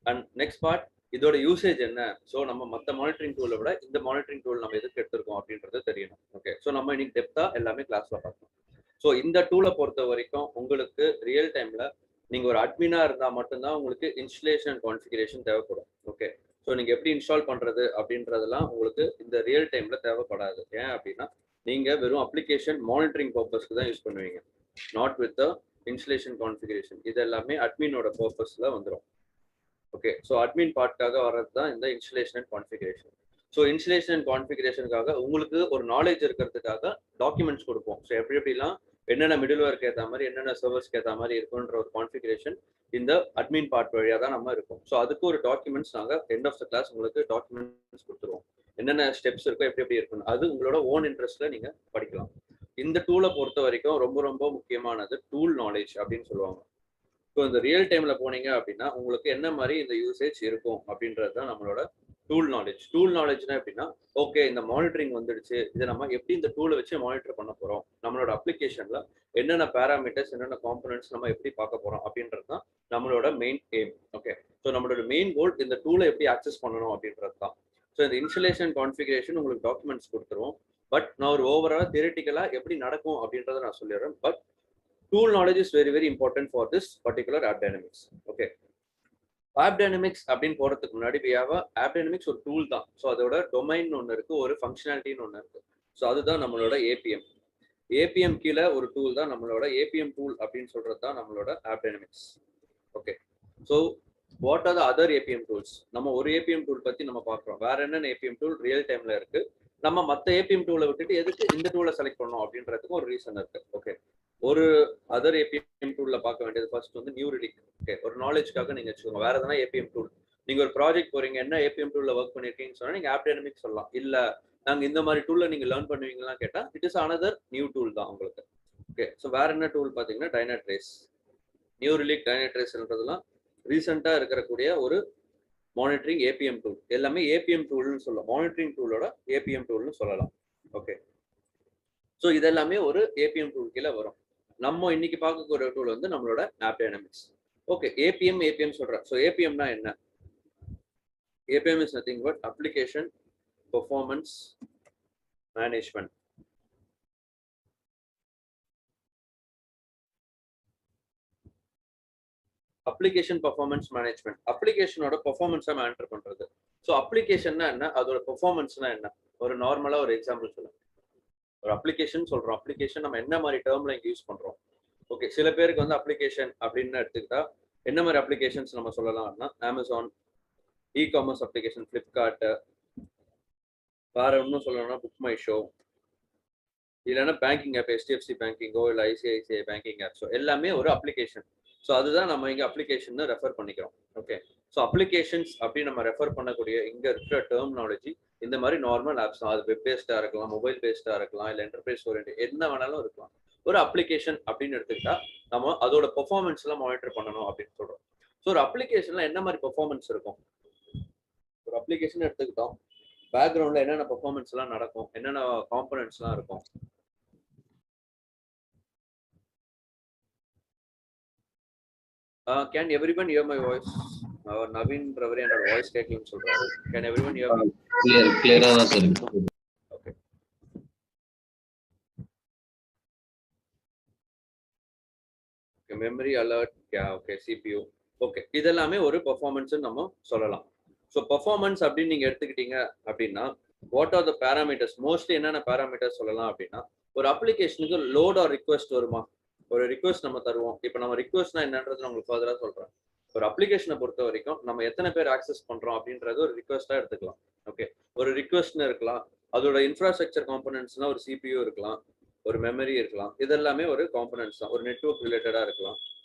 And next part இதோட usage என்ன. So நம்ம மற்ற மானிட்டரிங் டூலை விட இந்த மானிட்டரிங் டூல் நம்ம எதுக்கு எடுத்திருக்கோம் அப்படின்றது தெரியணும். ஓகே, ஸோ நம்ம இன்னைக்கு டெப்தா எல்லாமே கிளாஸ்ல பார்க்கணும். ஸோ இந்த டூலை பொறுத்த வரைக்கும் உங்களுக்கு ரியல் டைம்ல நீங்க ஒரு அட்மினா இருந்தா மட்டும்தான் உங்களுக்கு இன்ஸ்டலேஷன் அண்ட் கான்ஃபிகரேஷன் தேவைப்படும். ஓகே, ஸோ நீங்க எப்படி இன்ஸ்டால் பண்றது அப்படின்றதெல்லாம் உங்களுக்கு இந்த ரியல் டைம்ல தேவைப்படாது. ஏன் அப்படின்னா நீங்க வெறும் அப்ளிகேஷன் மானிட்டரிங் பர்பஸ்க்கு தான் யூஸ் பண்ணுவீங்க, not with the installation configuration. இது எல்லாமே அட்மினோட பர்பஸ்ல வந்துடும். ஓகே, ஸோ அட்மின் பார்ட்காக வர்றது தான் இந்த installation and configuration. So installation and கான்ஃபிகரேஷனுக்காக உங்களுக்கு ஒரு நாலேஜ் இருக்கிறதுக்காக டாக்குமெண்ட்ஸ் கொடுப்போம். ஸோ எப்படிலாம் என்னென்ன மிடில்வேருக்கு ஏற்ற மாதிரி என்னென்ன சர்வர்ஸ்க்கு ஏற்ற மாதிரி இருக்குன்ற ஒரு கான்ஃபிகரேஷன் இந்த அட்மின் பார்ட் வழியாக தான் நம்ம இருக்கும். ஸோ அதுக்கு ஒரு டாக்குமெண்ட்ஸ் நாங்கள் எண்ட் ஆஃப் த கிளாஸ் உங்களுக்கு டாக்குமெண்ட்ஸ் கொடுத்துருவோம். என்னென்ன ஸ்டெப்ஸ் இருக்கோ எப்படி இருக்குன்னு அது உங்களோட ஓன் இன்ட்ரெஸ்ட்ல நீங்கள் படிக்கலாம். இந்த டூலை பொறுத்த வரைக்கும் ரொம்ப ரொம்ப முக்கியமானது டூல் நாலேஜ் அப்படின்னு சொல்லுவாங்க. ஸோ இந்த ரியல் டைம்ல போனீங்க அப்படின்னா உங்களுக்கு என்ன மாதிரி இந்த யூசேஜ் இருக்கும் அப்படின்றது தான் நம்மளோட டூல் நாலேஜ். டூல் நாலேஜ்னா எப்படின்னா, ஓகே இந்த மானிட்டரிங் வந்துடுச்சு, இதை நம்ம எப்படி இந்த டூலை வச்சு மானிட்டர் பண்ண போறோம், நம்மளோட அப்ளிகேஷன்ல என்னென்ன பேராமீட்டர்ஸ் என்னென்ன காம்பனன்ட்ஸ் நம்ம எப்படி பார்க்க போறோம் அப்படின்றது தான் நம்மளோட மெயின் எய்ம். ஓகே, ஸோ நம்மளோட மெயின் கோல் இந்த டூலை எப்படி ஆக்சஸ் பண்ணணும் அப்படின்றது தான். ஸோ இந்த இன்ஸ்டலேஷன் கான்ஃபிகரேஷன் உங்களுக்கு டாக்குமெண்ட்ஸ் கொடுத்துருவோம். பட் நான் ஒரு ஓவரால் தியரிட்டிக்கலா எப்படி நடக்கும் அப்படின்றத நான் சொல்லிடுறேன். But tool knowledge is very important for this particular app dynamics. Okay, app dynamics அப்படினு போறதுக்கு முன்னாடி we have a app dynamics ஒரு டூல் தான். ஸோ அதோட டொமைன் ஒன்று இருக்கு, ஒரு ஃபங்க்ஷனாலிட்டின்னு ஒன்று இருக்கு. ஸோ அதுதான் நம்மளோட ஏபிஎம். ஏபிஎம் கீழே ஒரு டூல் தான் நம்மளோட ஏபிஎம் டூல் அப்படின்னு சொல்றது தான் நம்மளோட app dynamics. Okay, so what are the other APM tools? நம்ம ஒரு ஏபிஎம் டூல் பத்தி நம்ம பார்க்குறோம். வேற என்னென்ன ஏபிஎம் டூல் ரியல் டைம்ல இருக்கு, நம்ம மற்ற ஏபிஎம் டூலை விட்டுட்டு எதுக்கு இந்த டூலை செலக்ட் பண்ணோம் அப்படின்றதுக்கு ஒரு ரீசன் இருக்கு. ஓகே, ஒரு அதர் ஏபிஎம் டூல்ல பார்க்க வேண்டியது ஃபர்ஸ்ட் வந்து நியூ ரிலிக். ஓகே, ஒரு நாலேஜ்க்காக நீங்க வச்சுக்கோங்க. வேற எதனா ஏபிஎம் டூல் நீங்க ஒரு ப்ராஜெக்ட் போறீங்க, என்ன ஏபிஎம் டூல்ல ஒர்க் பண்ணிருக்கீங்கன்னு சொன்னா நீங்க ஆப் டைனமிக்ஸ் சொல்லலாம். இல்ல நாங்க இந்த மாதிரி டூல்ல நீங்க லேர்ன் பண்ணுவீங்களா கேட்டா it is another new tool தான் உங்களுக்கு. ஓகே, ஸோ வேற என்ன டூல் பாத்தீங்கன்னா டைனட்ரேஸ், நியூ ரிலிக் டைனட்ரேஸ்ன்றதுலாம் ரீசெண்டா இருக்கக்கூடிய ஒரு மானிட்டரிங் ஏபிஎம் டூல். எல்லாமே ஏபிஎம் டூல்னு சொல்லலாம், மானிட்டரிங் டூலோட ஏபிஎம் டூல்னு சொல்லலாம். ஓகே, ஸோ இதெல்லாமே ஒரு ஏபிஎம் டூல் கீழே வரும். நம்ம இன்னைக்கு பார்க்கக்கூடிய டூல் வந்து நம்மளோட ஆப் டைனமிக்ஸ். ஓகே, ஏபிஎம் சொல்றேன். ஸோ ஏபிஎம்னா என்ன? APM is nothing but application performance management. Application performance management, அப்ளிகேஷனோட பெர்ஃபார்மன்ஸை மேனிட்டர் பண்றது. ஸோ அப்ளிகேஷன்னா என்ன, அதோட பெர்ஃபார்மன்ஸ்னா என்ன? ஒரு நார்மலா ஒரு எக்ஸாம்பிள் சொல்லுங்க. ஒரு அப்ளிகேஷன் சொல்றோம், அப்ளிகேஷன் நம்ம என்ன மாதிரி டேர்ம்ல இங்க யூஸ் பண்றோம்? ஓகே, சில பேருக்கு வந்து அப்ளிகேஷன் அப்படின்னு எடுத்துக்கிட்டா என்ன மாதிரி அப்ளிகேஷன்ஸ் நம்ம சொல்லலாம்னா Amazon, e commerce application, Flipkart, வேற ஒன்றும் சொல்லணும்னா புக் மை ஷோ, இல்லைன்னா பேங்கிங் ஆப், HDFC பேங்கிங்கோ இல்லை ICICI பேங்கிங் ஆப். ஸோ எல்லாமே ஒரு அப்ளிகேஷன். ஸோ அதுதான் நம்ம இங்கே அப்ளிகேஷன் ரெஃபர் பண்ணிக்கிறோம். ஓகே, ஸோ அப்ளிகேஷன்ஸ் அப்படி நம்ம ரெஃபர் பண்ணக்கூடிய இங்க இருக்கிற டெர்மினாலஜி இந்த மாதிரி நார்மல் ஆப்ஸ் தான். அது வெப் பேஸ்டா இருக்கலாம், மொபைல் பேஸ்டா இருக்கலாம், இல்லை என்டர்பிரைஸ் ஓரியன்ட் என்ன வேணாலும் இருக்கலாம். ஒரு அப்ளிகேஷன் அப்படின்னு எடுத்துக்கிட்டா நம்ம அதோட பெர்ஃபார்மன்ஸ் எல்லாம் மானிட்டர் பண்ணணும் அப்படின்னு சொல்றோம். ஸோ ஒரு அப்ளிகேஷன்ல என்ன மாதிரி பெர்ஃபார்மன்ஸ் இருக்கும்? ஒரு அப்ளிகேஷன் எடுத்துக்கிட்டோம், பேக்ரவுண்ட்ல என்னென்ன பெர்ஃபார்மன்ஸ் எல்லாம் நடக்கும், என்னென்ன காம்பனன்ட்ஸ் எல்லாம் இருக்கும். Can everyone hear my voice? Naveen Ravari and our voice கேட்கலன்னு சொல்றாரு. Can everyone hear me? Clear-ஆ தான் சார் இருக்கு. Okay. Okay, memory alert, yeah, okay, CPU. Okay, இதெல்லாமே ஒரு பெர்ஃபார்மன்ஸ் நம்ம சொல்லலாம். ஸோ பெர்ஃபார்மன்ஸ் அப்படின்னு நீங்க எடுத்துக்கிட்டீங்க அப்படின்னா what are the parameters? Mostly என்னென்ன பேராமீட்டர்ஸ் சொல்லலாம் அப்படின்னா, ஒரு அப்ளிகேஷனுக்கு லோட் ஆர் ரிக்வெஸ்ட் வருமா? ஒரு ரிக்வெஸ்ட் நம்ம தருவோம். இப்போ நம்ம ரிக்வெஸ்ட்னா என்னன்றது நான் உங்களுக்கு ஃபர்தரா சொல்றேன். ஒரு அப்ளிகேஷனை பொறுத்த வரைக்கும் நம்ம எத்தனை பேர் ஆக்சஸ் பண்றோம் அப்படின்றது ஒரு ரிக்வெஸ்டா எடுத்துக்கலாம். ஓகே, ஒரு ரிக்வெஸ்ட்னு இருக்கலாம், அதோட இன்ஃப்ராஸ்ட்ரக்சர் காம்பனன்ட்ஸ்னா ஒரு CPU இருக்கலாம், ஒரு மெமரி இருக்கலாம். இதெல்லாமே ஒரு காம்பனன்ட்ஸ் தான். ஒரு நெட்வொர்க் ரிலேட்டடா இருக்கலாம்.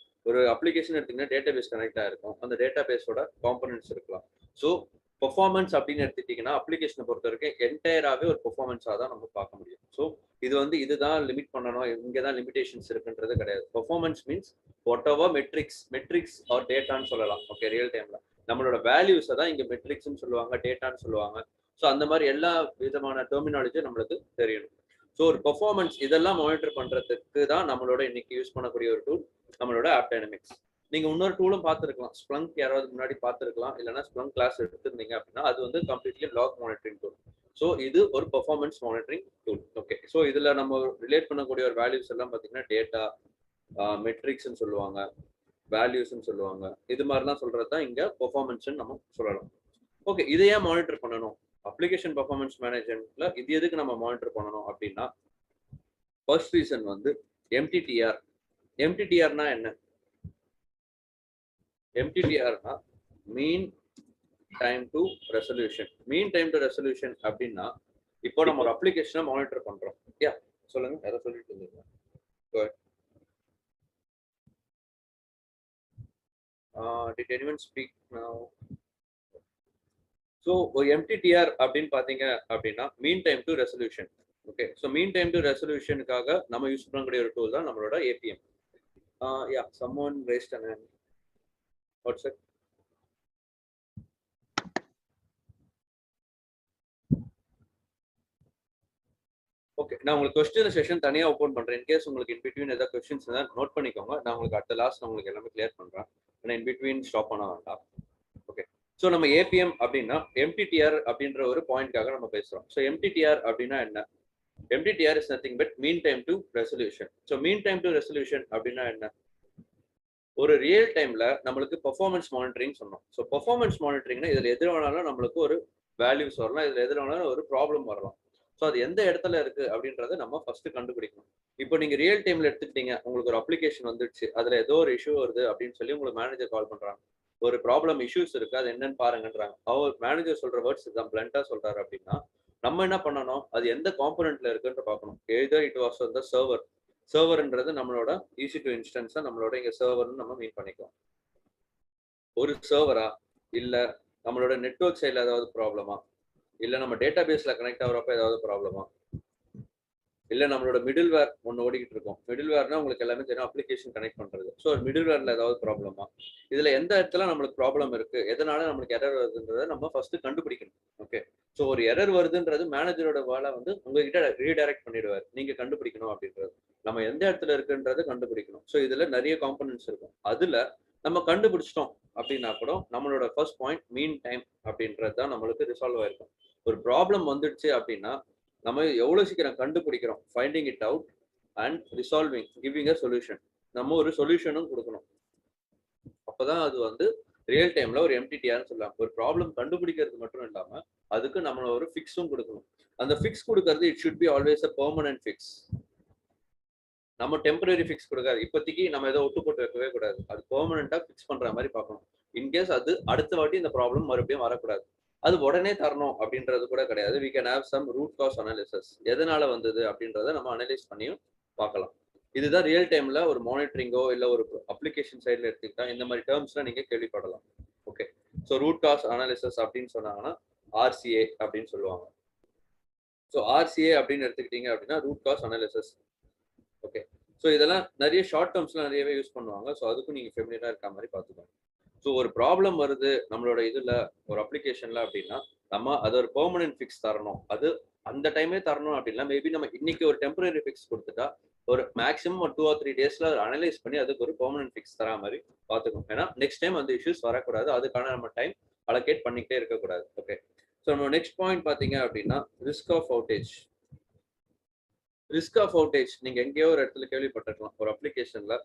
ஒரு அப்ளிகேஷன் எடுத்தீங்கன்னா டேட்டா பேஸ் கனெக்ட் ஆயிருக்கும், அந்த டேட்டா பேஸோட காம்பனன்ட்ஸ் இருக்கலாம். ஸோ பெர்ஃபார்மன்ஸ் அப்படின்னு எடுத்துட்டீங்கன்னா அப்ளிகேஷனை பொறுத்த வரைக்கும் என்டையராகவே ஒரு பெர்ஃபார்மன்ஸாக தான் நம்ம பார்க்க முடியும். ஸோ இது வந்து இதுதான் லிமிட் பண்ணணும், இங்கே தான் லிமிடேஷன்ஸ் இருக்குன்றது கிடையாது. Performance means whatever metrics are டேட்டான்னு சொல்லலாம். ஓகே, ரியல் டைம்ல நம்மளோட வேல்யூஸை தான் இங்கே மெட்ரிக்ஸ்ன்னு சொல்லுவாங்க, டேட்டான்னு சொல்லுவாங்க. ஸோ அந்த மாதிரி எல்லா விதமான டெர்மினாலஜியும் நம்மளுக்கு தெரியணும். ஸோ ஒரு பெர்ஃபார்மன்ஸ் இதெல்லாம் மானிட்டர் பண்றதுக்கு தான் நம்மளோட இன்னைக்கு யூஸ் பண்ணக்கூடிய ஒரு டூல் நம்மளோட ஆப் டைனமிக்ஸ். நீங்க இன்னொரு டூலும் பார்த்துருக்கலாம். ஸ்ப்ளங்க் யாராவது முன்னாடி பார்த்துருக்கலாம், இல்லைன்னா ஸ்ப்ளங்க் கிளாஸ் எடுத்திருந்தீங்க அப்படின்னா அது வந்து completely log monitoring tool. So இது ஒரு performance monitoring tool. Okay, so இதுல நம்ம ரிலேட் பண்ணக்கூடிய ஒரு வேல்யூஸ் எல்லாம் பார்த்தீங்கன்னா டேட்டா, மெட்ரிக்ஸ்ன்னு சொல்லுவாங்க, வேல்யூஸ்ன்னு சொல்லுவாங்க. இது மாதிரிலாம் சொல்றது தான் இங்க பெர்ஃபார்மன்ஸ்ன்னு நம்ம சொல்லலாம். ஓகே, இதை ஏன் மானிட்டர் பண்ணணும்? அப்ளிகேஷன் பெர்ஃபார்மன்ஸ் மேனேஜ்மெண்ட்ல இது எதுக்கு நம்ம மானிட்டர் பண்ணணும் அப்படின்னா, ஃபர்ஸ்ட் ரீசன் வந்து எம்டிடிஆர். எம்டிடிஆர்னா என்ன? எம்டிடிஆர்னா mean time to resolution. Mean time to resolution அப்படின்னா, இப்போ நம்ம ஒரு அப்ளிகேஷனை மானிட்டர் பண்றோம். யா சொல்லுங்க, யாரோ சொல்லிட்டு இருந்தீங்க. Did anyone speak now? So ஒரு எம்டிடிஆர் அப்படின்னு பார்த்தீங்க அப்படின்னா mean time to resolution. Okay, so mean time to ரெசல்யூஷனுக்காக நம்ம யூஸ் பண்ணக்கூடிய ஒரு டூல் தான் நம்மளோட APM. Yeah someone raised and hand. What's it? Okay, நான் உங்களுக்கு கொஸ்டின் செஷன் தனியாக ஓப்பன் பண்ணுறேன். இன்கேஸ் உங்களுக்கு இன் பிட்வீன் ஏதாவது கொஸ்டின்ஸ் இருந்தால் நோட் பண்ணிக்கோங்க. நான் உங்களுக்கு அடுத்த லாஸ்ட் உங்களுக்கு எல்லாமே கிளியர் பண்ணுறேன். ஏன்னா இன் பிட்வீன் ஸ்டாப் பண்ண வேண்டாம். ஓகே, ஸோ நம்ம ஏபிஎம் அப்படின்னா எம்டிடிஆர் அப்படின்ற ஒரு பாயிண்ட்காக நம்ம பேசுகிறோம். ஸோ எம்டிடிஆர் அப்படின்னா என்ன? MTTR is nothing but mean time to resolution. So mean time to resolution அப்படின்னா என்ன? ஒரு ரியல் டைம்ல நம்மளுக்கு பெர்ஃபார்மன்ஸ் மானிட்டரிங் சொன்னோம். ஸோ பெர்ஃபார்மன்ஸ் மானிட்டரிங்னா இதுல எது வேணாலும் நம்மளுக்கு ஒரு வேல்யூஸ் வரலாம், இதுல எது வேணாலும் ஒரு ப்ராப்ளம் வரலாம். ஸோ அது எந்த இடத்துல இருக்கு அப்படின்றத நம்ம ஃபர்ஸ்ட் கண்டுபிடிக்கணும். இப்போ நீங்க ரியல் டைம்ல எடுத்துக்கிட்டீங்க, உங்களுக்கு ஒரு அப்ளிகேஷன் வந்துடுச்சு, அதுல ஏதோ ஒரு இஷ்யூ வருது அப்படின்னு சொல்லி உங்களுக்கு மேனேஜர் கால் பண்றாங்க. ஒரு ப்ராப்ளம் இஷ்யூஸ் இருக்கு, அது என்னன்னு பாருங்கன்றாங்க. அவர் மேனேஜர் சொல்ற வேர்ட்ஸ் தான் பிளண்டா சொல்றாரு அப்படின்னா நம்ம என்ன பண்ணணும்? அது எந்த காம்பனன்ட்ல இருக்குன்னு பார்க்கணும். எய்தர் இட் வாஸ் அந்த சர்வர். சர்வர்ன்றது நம்மளோட EC2 இன்ஸ்டன்ஸா நம்மளோட இங்க சர்வர்னு நம்ம மீன் பண்ணிக்கலாம். ஒரு சர்வரா, இல்ல நம்மளோட நெட்வொர்க் சைட்ல ஏதாவது ப்ராப்ளமா, இல்ல நம்ம டேட்டா பேஸ்ல கனெக்ட் ஆகுறப்ப ஏதாவது ப்ராப்ளமா, இல்ல நம்மளோட மிடில் வேர் ஒன்று ஓடிக்கிட்டு இருக்கோம். மிடில் வேர்னா உங்களுக்கு எல்லாமே தெரியும், அப்ளிகேஷன் கனெக்ட் பண்றது. ஸோ மிடில் வேர்ல ஏதாவது ப்ராப்ளமா, இதுல எந்த இடத்துல நம்மளுக்கு ப்ராப்ளம் இருக்கு, எதனால நம்மளுக்கு எரர் வருதுன்றதை நம்ம ஃபர்ஸ்ட் கண்டுபிடிக்கணும். ஓகே, ஸோ ஒரு எரர் வருதுன்றது மேனேஜரோட வேலை வந்து உங்ககிட்ட ரீடைரக்ட் பண்ணிடுவார், நீங்க கண்டுபிடிக்கணும் அப்படின்றது. நம்ம எந்த இடத்துல இருக்குன்றதை கண்டுபிடிக்கணும். ஸோ இதுல நிறைய காம்பனன்ட்ஸ் இருக்கும். அதுல நம்ம கண்டுபிடிச்சிட்டோம் அப்படின்னா கூட நம்மளோட ஃபர்ஸ்ட் பாயிண்ட் மீன் டைம் அப்படின்றது தான் நம்மளுக்கு ரிசால்வ் ஆயிருக்கும். ஒரு ப்ராப்ளம் வந்துடுச்சு அப்படின்னா நம்ம எவ்வளவு சீக்கிரம் கண்டுபிடிக்கிறோம், finding it out and resolving, giving a solution. நம்ம ஒரு சொல்யூஷனும் கொடுக்கணும். அப்பதான் அது வந்து ரியல் டைம்ல ஒரு எம்டிடிஆர்னு சொல்லலாம். ஒரு ப்ராப்ளம் கண்டுபிடிக்கிறது மட்டும் இல்லாம அதுக்கு நம்ம ஒரு ஃபிக்ஸும் கொடுக்கணும். அந்த ஃபிக்ஸ் கொடுக்கறது it should be always a permanent fix. நம்ம டெம்பரரி ஃபிக்ஸ் கொடுக்காது. இப்போதைக்கு நம்ம ஏதோ ஒட்டு போட்டு வைக்கவே கூடாது. அது பெர்மனண்டா ஃபிக்ஸ் பண்ற மாதிரி பார்க்கணும். இன்கேஸ் அது அடுத்த வாட்டி இந்த ப்ராப்ளம் மறுபடியும் வரக்கூடாது. அது உடனே தரணும் அப்படின்றது கூட கிடையாது. we can have some root cause analysis. எதனால வந்தது அப்படின்றத நம்ம அனலைஸ் பண்ணியும் பார்க்கலாம். இதுதான் ரியல் டைம்ல ஒரு மானிட்டரிங்கோ இல்ல ஒரு அப்ளிகேஷன் சைட்ல எடுத்துக்கிட்டா இந்த மாதிரி டேர்ம்ஸ்லாம் நீங்க கேள்விப்படலாம். Okay, so root cause analysis அப்படின்னு சொன்னாங்கன்னா RCA அப்படின்னு சொல்லுவாங்க. ஸோ RCA அப்படின்னு எடுத்துக்கிட்டீங்க அப்படின்னா root cause analysis. Okay, so இதெல்லாம் நிறைய ஷார்ட் டேர்ம்ஸ்லாம் நிறையவே யூஸ் பண்ணுவாங்க. ஸோ அதுக்கும் நீங்க ஃபெமிலியரா இருக்க மாதிரி பார்த்துக்கோங்க. ஸோ ஒரு ப்ராப்ளம் வருது நம்மளோட இதுல ஒரு அப்ளிகேஷன்ல அப்படின்னா நம்ம அது ஒரு பெர்மனன்ட் ஃபிக்ஸ் தரணும். அது அந்த டைமே தரணும் அப்படின்னா மேபி நம்ம இன்னைக்கு ஒரு டெம்பரரி ஃபிக்ஸ் கொடுத்துட்டா ஒரு மேக்ஸிமம் ஒரு 2 or 3 டேஸ்ல அனலைஸ் பண்ணி அதுக்கு ஒரு பெர்மனன்ட் ஃபிக்ஸ் தர மாதிரி பார்த்துக்கணும். ஏன்னா நெக்ஸ்ட் டைம் அந்த இஷ்யூஸ் வரக்கூடாது. அதுக்கான நம்ம டைம் அலோகேட் பண்ணிக்கிட்டே இருக்கக்கூடாது. ஓகே, ஸோ நம்ம நெக்ஸ்ட் பாயிண்ட் பார்த்தீங்க அப்படின்னா risk of outage. Risk of outage நீங்க எங்கேயோ ஒரு இடத்துல கேள்விப்பட்டிருக்கலாம். ஒரு அப்ளிகேஷன்ல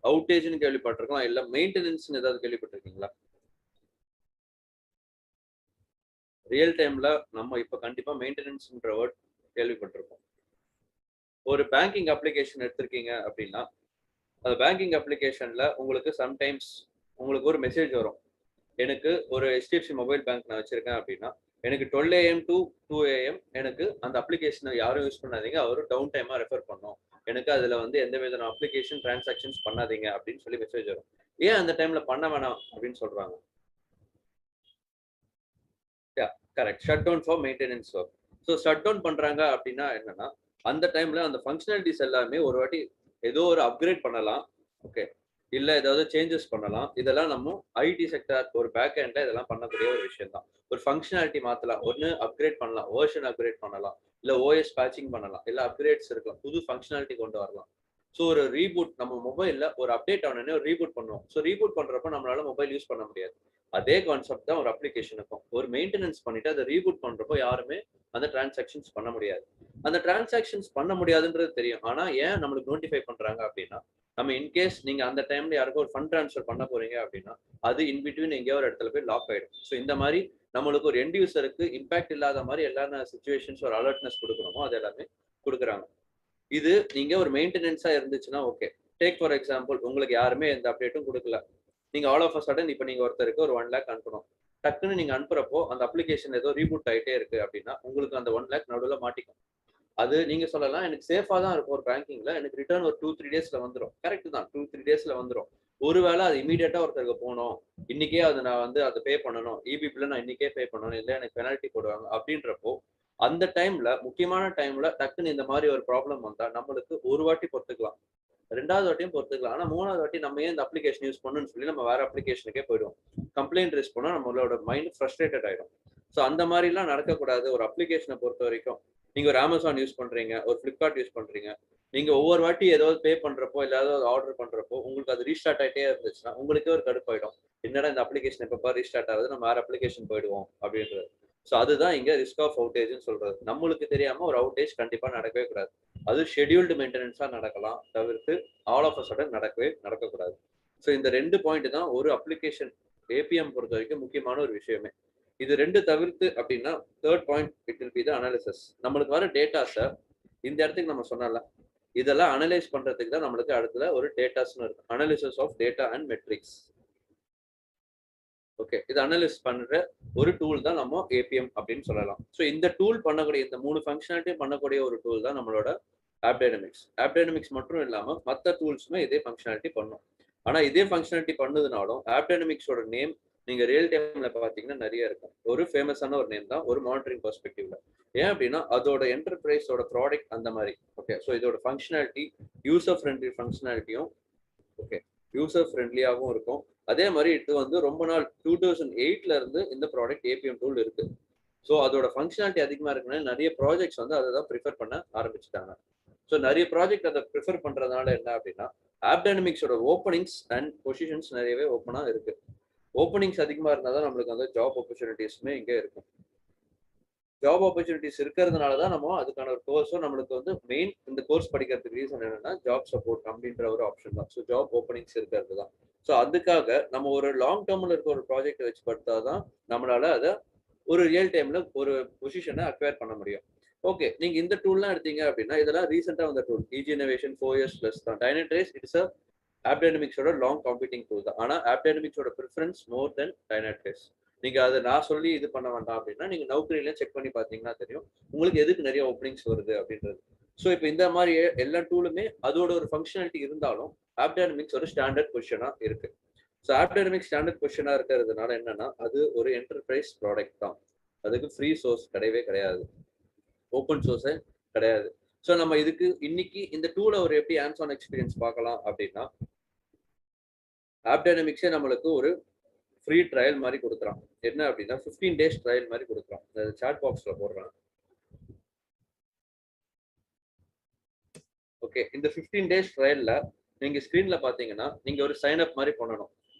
அவுட்டேஜ்னு கேள்விப்பட்டிருக்கலாம், இல்ல மெயின்டெனன்ஸ்னு ஏதாவது கேள்விப்பட்டிருக்கீங்களா? ரியல் டைம்ல நம்ம இப்ப கண்டிப்பா மெயின்டெனன்ஸ்ன்ற வேர்ட் கேள்விப்பட்டிருக்கோம். ஒரு பேங்கிங் அப்ளிகேஷன் எடுத்திருக்கீங்க அப்படின்னா அந்த பேங்கிங் அப்ளிகேஷன்ல உங்களுக்கு சம்டைம்ஸ் உங்களுக்கு ஒரு மெசேஜ் வரும். எனக்கு ஒரு HDFC மொபைல் பேங்க் நான் வச்சிருக்கேன் அப்படின்னா எனக்கு 12 AM to 2 AM எனக்கு அந்த அப்ளிகேஷனை யாரும் யூஸ் பண்ணாதீங்க, அவரும் டவுன் டைமா ரெஃபர் பண்ணும், எனக்கு அதுல வந்து எந்த விதமான அப்ளிகேஷன் டிரான்சாக்ஷன்ஸ் பண்ணாதீங்க அப்படின்னு சொல்லி மெசேஜ் வரும். ஏன் அந்த டைம்ல பண்ண வேணாம் அப்படின்னு சொல்றாங்க? Correct, shut down for maintenance work. So shut down பண்றாங்க அப்படின்னா என்னன்னா அந்த டைம்ல அந்த ஃபங்க்ஷனாலிட்டிஸ் எல்லாமே ஒரு வாட்டி ஏதோ ஒரு அப்கிரேட் பண்ணலாம். ஓகே, இல்ல ஏதாவது சேஞ்சஸ் பண்ணலாம். இதெல்லாம் நம்ம ஐடி செக்டர் ஒரு பேக் எண்ட்ல இதெல்லாம் பண்ணக்கூடிய ஒரு விஷயம் தான். ஒரு ஃபங்க்ஷனாலிட்டி மாத்தலாம், ஒன்னு அப்கிரேட் பண்ணலாம், வெர்ஷன் அப்கிரேட் பண்ணலாம், இல்ல OS பேட்சிங் பண்ணலாம், இல்ல அப்கிரேட்ஸ் இருக்கலாம், புது ஃபங்க்ஷனாலிட்டி கொண்டு வரலாம். ஸோ ஒரு ரீபூட் நம்ம மொபைல்ல ஒரு அப்டேட் ஆனோடனே ஒரு ரீபூட் பண்ணுவோம். ஸோ ரீபூட் பண்றப்ப நம்மளால மொபைல் யூஸ் பண்ண முடியாது. அதே கான்செப்ட் தான் ஒரு அப்ளிகேஷனுக்கும். ஒரு மெயின்டெனன்ஸ் பண்ணிட்டு அதை ரீபூட் பண்றப்போ யாருமே அந்த டிரான்சாக்ஷன்ஸ் பண்ண முடியாது. அந்த டிரான்சாக்ஷன்ஸ் பண்ண முடியாதுன்றது தெரியும். ஆனா ஏன் நம்மளுக்கு நோட்டிஃபை பண்றாங்க அப்படின்னா, நம்ம இன்கேஸ் நீங்க அந்த டைம்ல யாருக்கும் ஒரு ஃபண்ட் ட்ரான்ஸ்ஃபர் பண்ண போறீங்க அப்படின்னா, அது இன்பிட்வீன் எங்கேயோ ஒரு இடத்துல போய் லாக் ஆயிடும். ஸோ இந்த மாதிரி நம்மளுக்கு ஒரு எண்ட் யூசருக்கு இம்பாக்ட் இல்லாத மாதிரி எல்லா சிச்சுவேஷன்ஸ் ஒரு அலர்ட்னஸ் கொடுக்கணுமோ அது எல்லாமே கொடுக்குறாங்க. இது நீங்க ஒரு மெயின்டெனன்ஸா இருந்துச்சுன்னா ஓகே. டேக் ஃபார் எக்ஸாம்பிள், உங்களுக்கு யாருமே எந்த அப்டேட்டும் கொடுக்கல. நீங்க ஆல் ஆஃப் அ சடன் இப்போ நீங்க ஒருத்தருக்கு ஒரு 1 lakh அனுப்பணும். டக்குன்னு நீங்க அனுப்புறப்போ அந்த அப்ளிகேஷன் ஏதோ ரீபூட் ஆகிட்டே இருக்கு அப்படின்னா உங்களுக்கு அந்த 1 lakh நடுவில் மாட்டிக்கும். அது நீங்க சொல்லலாம் எனக்கு சேஃபா தான் இருக்கும் ஒரு பேங்கிங்ல, எனக்கு ரிட்டர்ன் ஒரு 2-3 டேஸ்ல வந்துடும். கரெக்ட் தான், 2-3 டேஸ்ல வந்துடும். ஒருவேளை அது இமீடியட்டா ஒருத்தருக்கு போகணும், இன்னைக்கே அது நான் வந்து அதை பே பண்ணணும், இபி பில்ல நான் இன்னைக்கே பே பண்ணணும், இல்லை எனக்கு பெனால்ட்டி போடுவாங்க அப்படின்றப்போ அந்த டைம்ல முக்கியமான டைம்ல டக்குன்னு இந்த மாதிரி ஒரு ப்ராப்ளம் வந்தா நம்மளுக்கு ஒரு வாட்டி பொறுத்துக்கலாம், 2வது வாட்டியும் பொறுத்துக்கலாம். ஆனா 3வது வாட்டி நம்ம ஏன் இந்த அப்ளிகேஷன் யூஸ் பண்ணணும்னு சொல்லி நம்ம வேற அப்ளிகேஷனுக்கே போயிடுவோம். கம்ப்ளைண்ட் ரைஸ் பண்ணா நம்மளோட மைண்ட் ஃப்ரஸ்ட்ரேட்டட் ஆயிடும். ஸோ அந்த மாதிரிலாம் நடக்கக்கூடாது. ஒரு அப்ளிகேஷனை பொறுத்த வரைக்கும் நீங்க ஒரு அமேசான் யூஸ் பண்றீங்க, ஒரு பிளிப்கார்ட் யூஸ் பண்றீங்க, நீங்க ஒவ்வொரு வாட்டி ஏதாவது பே பண்றப்போ இல்ல ஏதாவது ஆர்டர் பண்றப்போ உங்களுக்கு அது ரீஸ்டார்ட் ஆகிட்டே இருந்துச்சுன்னா உங்களுக்கே ஒரு கடுப்பாயிடும். என்னடா இந்த அப்ளிகேஷன் எப்பப்பா ரீஸ்டார்ட் ஆகுது, நம்ம வேற அப்ளிகேஷன் போயிடுவோம் அப்படின்றது. ஸோ அதுதான் இங்க ரிஸ்க் ஆஃப் அவுட்டேஜ்னு சொல்றது. நம்மளுக்கு தெரியாம ஒரு அவுட்டேஜ் கண்டிப்பா நடக்கவே கூடாது. அது ஷெட்யூல்டு மெயின்டெனன்ஸா நடக்கலாம், தவிர்த்து ஆல் ஆஃப் அ சடன் நடக்கக்கூடாது. ஸோ இந்த 2 பாயிண்ட் தான் ஒரு அப்ளிகேஷன் ஏபிஎம் பொறுத்த வரைக்கும் முக்கியமான ஒரு விஷயமே. இது 2 தவிர்த்து அப்படின்னா 3rd point it will be the analysis. நம்மளுக்கு வர டேட்டாஸை இந்த இடத்துக்கு நம்ம சொன்னல, இதெல்லாம் அனலைஸ் பண்றதுக்கு தான் நம்மளுக்கு அடுத்துல ஒரு டேட்டாஸ்னு இருக்கு. Analysis of data and metrics. Okay, இது அனலைஸ் பண்ற ஒரு டூல் தான் நம்ம ஏபிஎம் அப்படின்னு சொல்லலாம். ஸோ இந்த டூல் பண்ணக்கூடிய இந்த 3 ஃபங்க்ஷனாலிட்டியும் பண்ணக்கூடிய ஒரு டூல் தான் நம்மளோட ஆப் டைனமிக்ஸ். ஆப் டைனமிக்ஸ் மட்டும் இல்லாம மற்ற டூல்ஸுமே இதே ஃபங்க்ஷனாலிட்டி பண்ணும். ஆனா இதே ஃபங்க்ஷனாலிட்டி பண்ணதுனாலும் ஆப் டைனமிக்ஸோட நேம் நீங்க ரியல் டைம்ல பாத்தீங்கன்னா நிறைய இருக்கும். ஒரு ஃபேமஸான ஒரு நேம் தான் ஒரு மானிட்டரிங் பெர்ஸ்பெக்டிவ்ல. ஏன் அப்படின்னா அதோட என்டர்பிரைஸோட ப்ராடக்ட் அந்த மாதிரி. ஓகே, ஸோ இதோட ஃபங்க்ஷனாலிட்டி யூசர் ஃப்ரெண்ட்லி ஃபங்க்ஷனாலிட்டியும் ஓகே யூசர் ஃப்ரெண்ட்லியாகவும் இருக்கும். அதே மாதிரி இது வந்து ரொம்ப நாள் 2008ல இருந்து இந்த ப்ராடக்ட் ஏபிஎம் டூல் இருக்கு. ஸோ அதோட ஃபங்க்ஷனாலிட்டி அதிகமாக இருக்குன்னா நிறைய ப்ராஜெக்ட்ஸ் வந்து அதை தான் ப்ரிஃபர் பண்ண ஆரம்பிச்சுட்டாங்க. ஸோ நிறைய ப்ராஜெக்ட் அதை ப்ரிஃபர் பண்றதுனால என்ன அப்படின்னா ஆப் டைனமிக்ஸோட ஓப்பனிங்ஸ் அண்ட் பொசிஷன்ஸ் நிறையவே ஓப்பனா இருக்கு. ஓப்பனிங்ஸ் அதிகமாக இருந்தால் தான் நம்மளுக்கு வந்து ஜாப் ஆப்பர்ச்சுனிட்டிஸுமே இங்கே இருக்கும். ஜாப் ஆப்பர்ச்சுனிட்டிஸ் இருக்கிறதுனால தான் நம்ம அதுக்கான ஒரு கோர்ஸும் நம்மளுக்கு வந்து மெயின் இந்த கோர்ஸ் படிக்கிறதுக்கு ரீசன் என்னன்னா ஜாப் சப்போர்ட் அப்படின்ற ஒரு ஆப்ஷன் தான். ஸோ ஜாப் ஓப்பனிங்ஸ் இருக்கிறது தான். ஸோ அதுக்காக நம்ம ஒரு லாங் டேர்ம்ல இருக்க ஒரு ப்ராஜெக்ட் வச்சு படுத்தாதான் நம்மளால அதை ஒரு ரியல் டைம்ல ஒரு பொசிஷனை அக்வயர் பண்ண முடியும். ஓகே, நீங்க இந்த டூல்லாம் எடுத்தீங்க அப்படின்னா இதெல்லாம் ரீசெண்டா வந்த tool. EG innovation 4 years plus தான். டைனட்ரேஸ் இட்ஸ் அ ஆப் டைனமிக்ஸோட லாங் காம்பீட்டிங் டூல் தான். ஆனா ஆப் டைனமிக்ஸோட ப்ரிஃபரன்ஸ் மோர் தென் டைனட்ரேஸ். நீங்க அதை நான் சொல்லி இது பண்ண வேண்டாம் அப்படின்னா நீங்க நௌக்கரியில செக் பண்ணி பார்த்தீங்கன்னா தெரியும் உங்களுக்கு எதுக்கு நிறைய ஓப்பனிங்ஸ் வருது அப்படின்றது. ஸோ இப்போ இந்த மாதிரி எல்லா டூலுமே அதோட ஒரு ஃபங்க்ஷனாலிட்டி இருந்தாலும் ஆப் டைனமிக்ஸ் ஒரு ஸ்டாண்டர்ட் பொசிஷனா இருக்கு. ஸோ ஆப் டைனமிக்ஸ் ஸ்டாண்டர்ட் பொசிஷனா இருக்கிறதுனால என்னன்னா அது ஒரு என்டர்பிரைஸ் ப்ராடக்ட் தான். அதுக்கு ஃப்ரீ சோர்ஸ் கிடையவே கிடையாது, ஓப்பன் சோர்ஸே கிடையாது. ஸோ நம்ம இதுக்கு இன்னைக்கு இந்த டூலை ஒரு எப்படி ஹேண்ட்ஸ் ஆன் எக்ஸ்பீரியன்ஸ் பார்க்கலாம் அப்படின்னா ஆப் டைனமிக்ஸே நம்மளுக்கு ஒரு ஃப்ரீ ட்ரையல் மாதிரி கொடுக்குறான். என்ன அப்படின்னா 15 days ட்ரையல் மாதிரி கொடுக்குறான். சாட் பாக்ஸ்ல போடுறான். ஓகே, இந்த 15 days ட்ரையல்ல நீங்க ஸ்கிரீன்ல பாத்தீங்கன்னா நீங்க ஒரு சைன் அப் மாதிரி பண்ணணும்.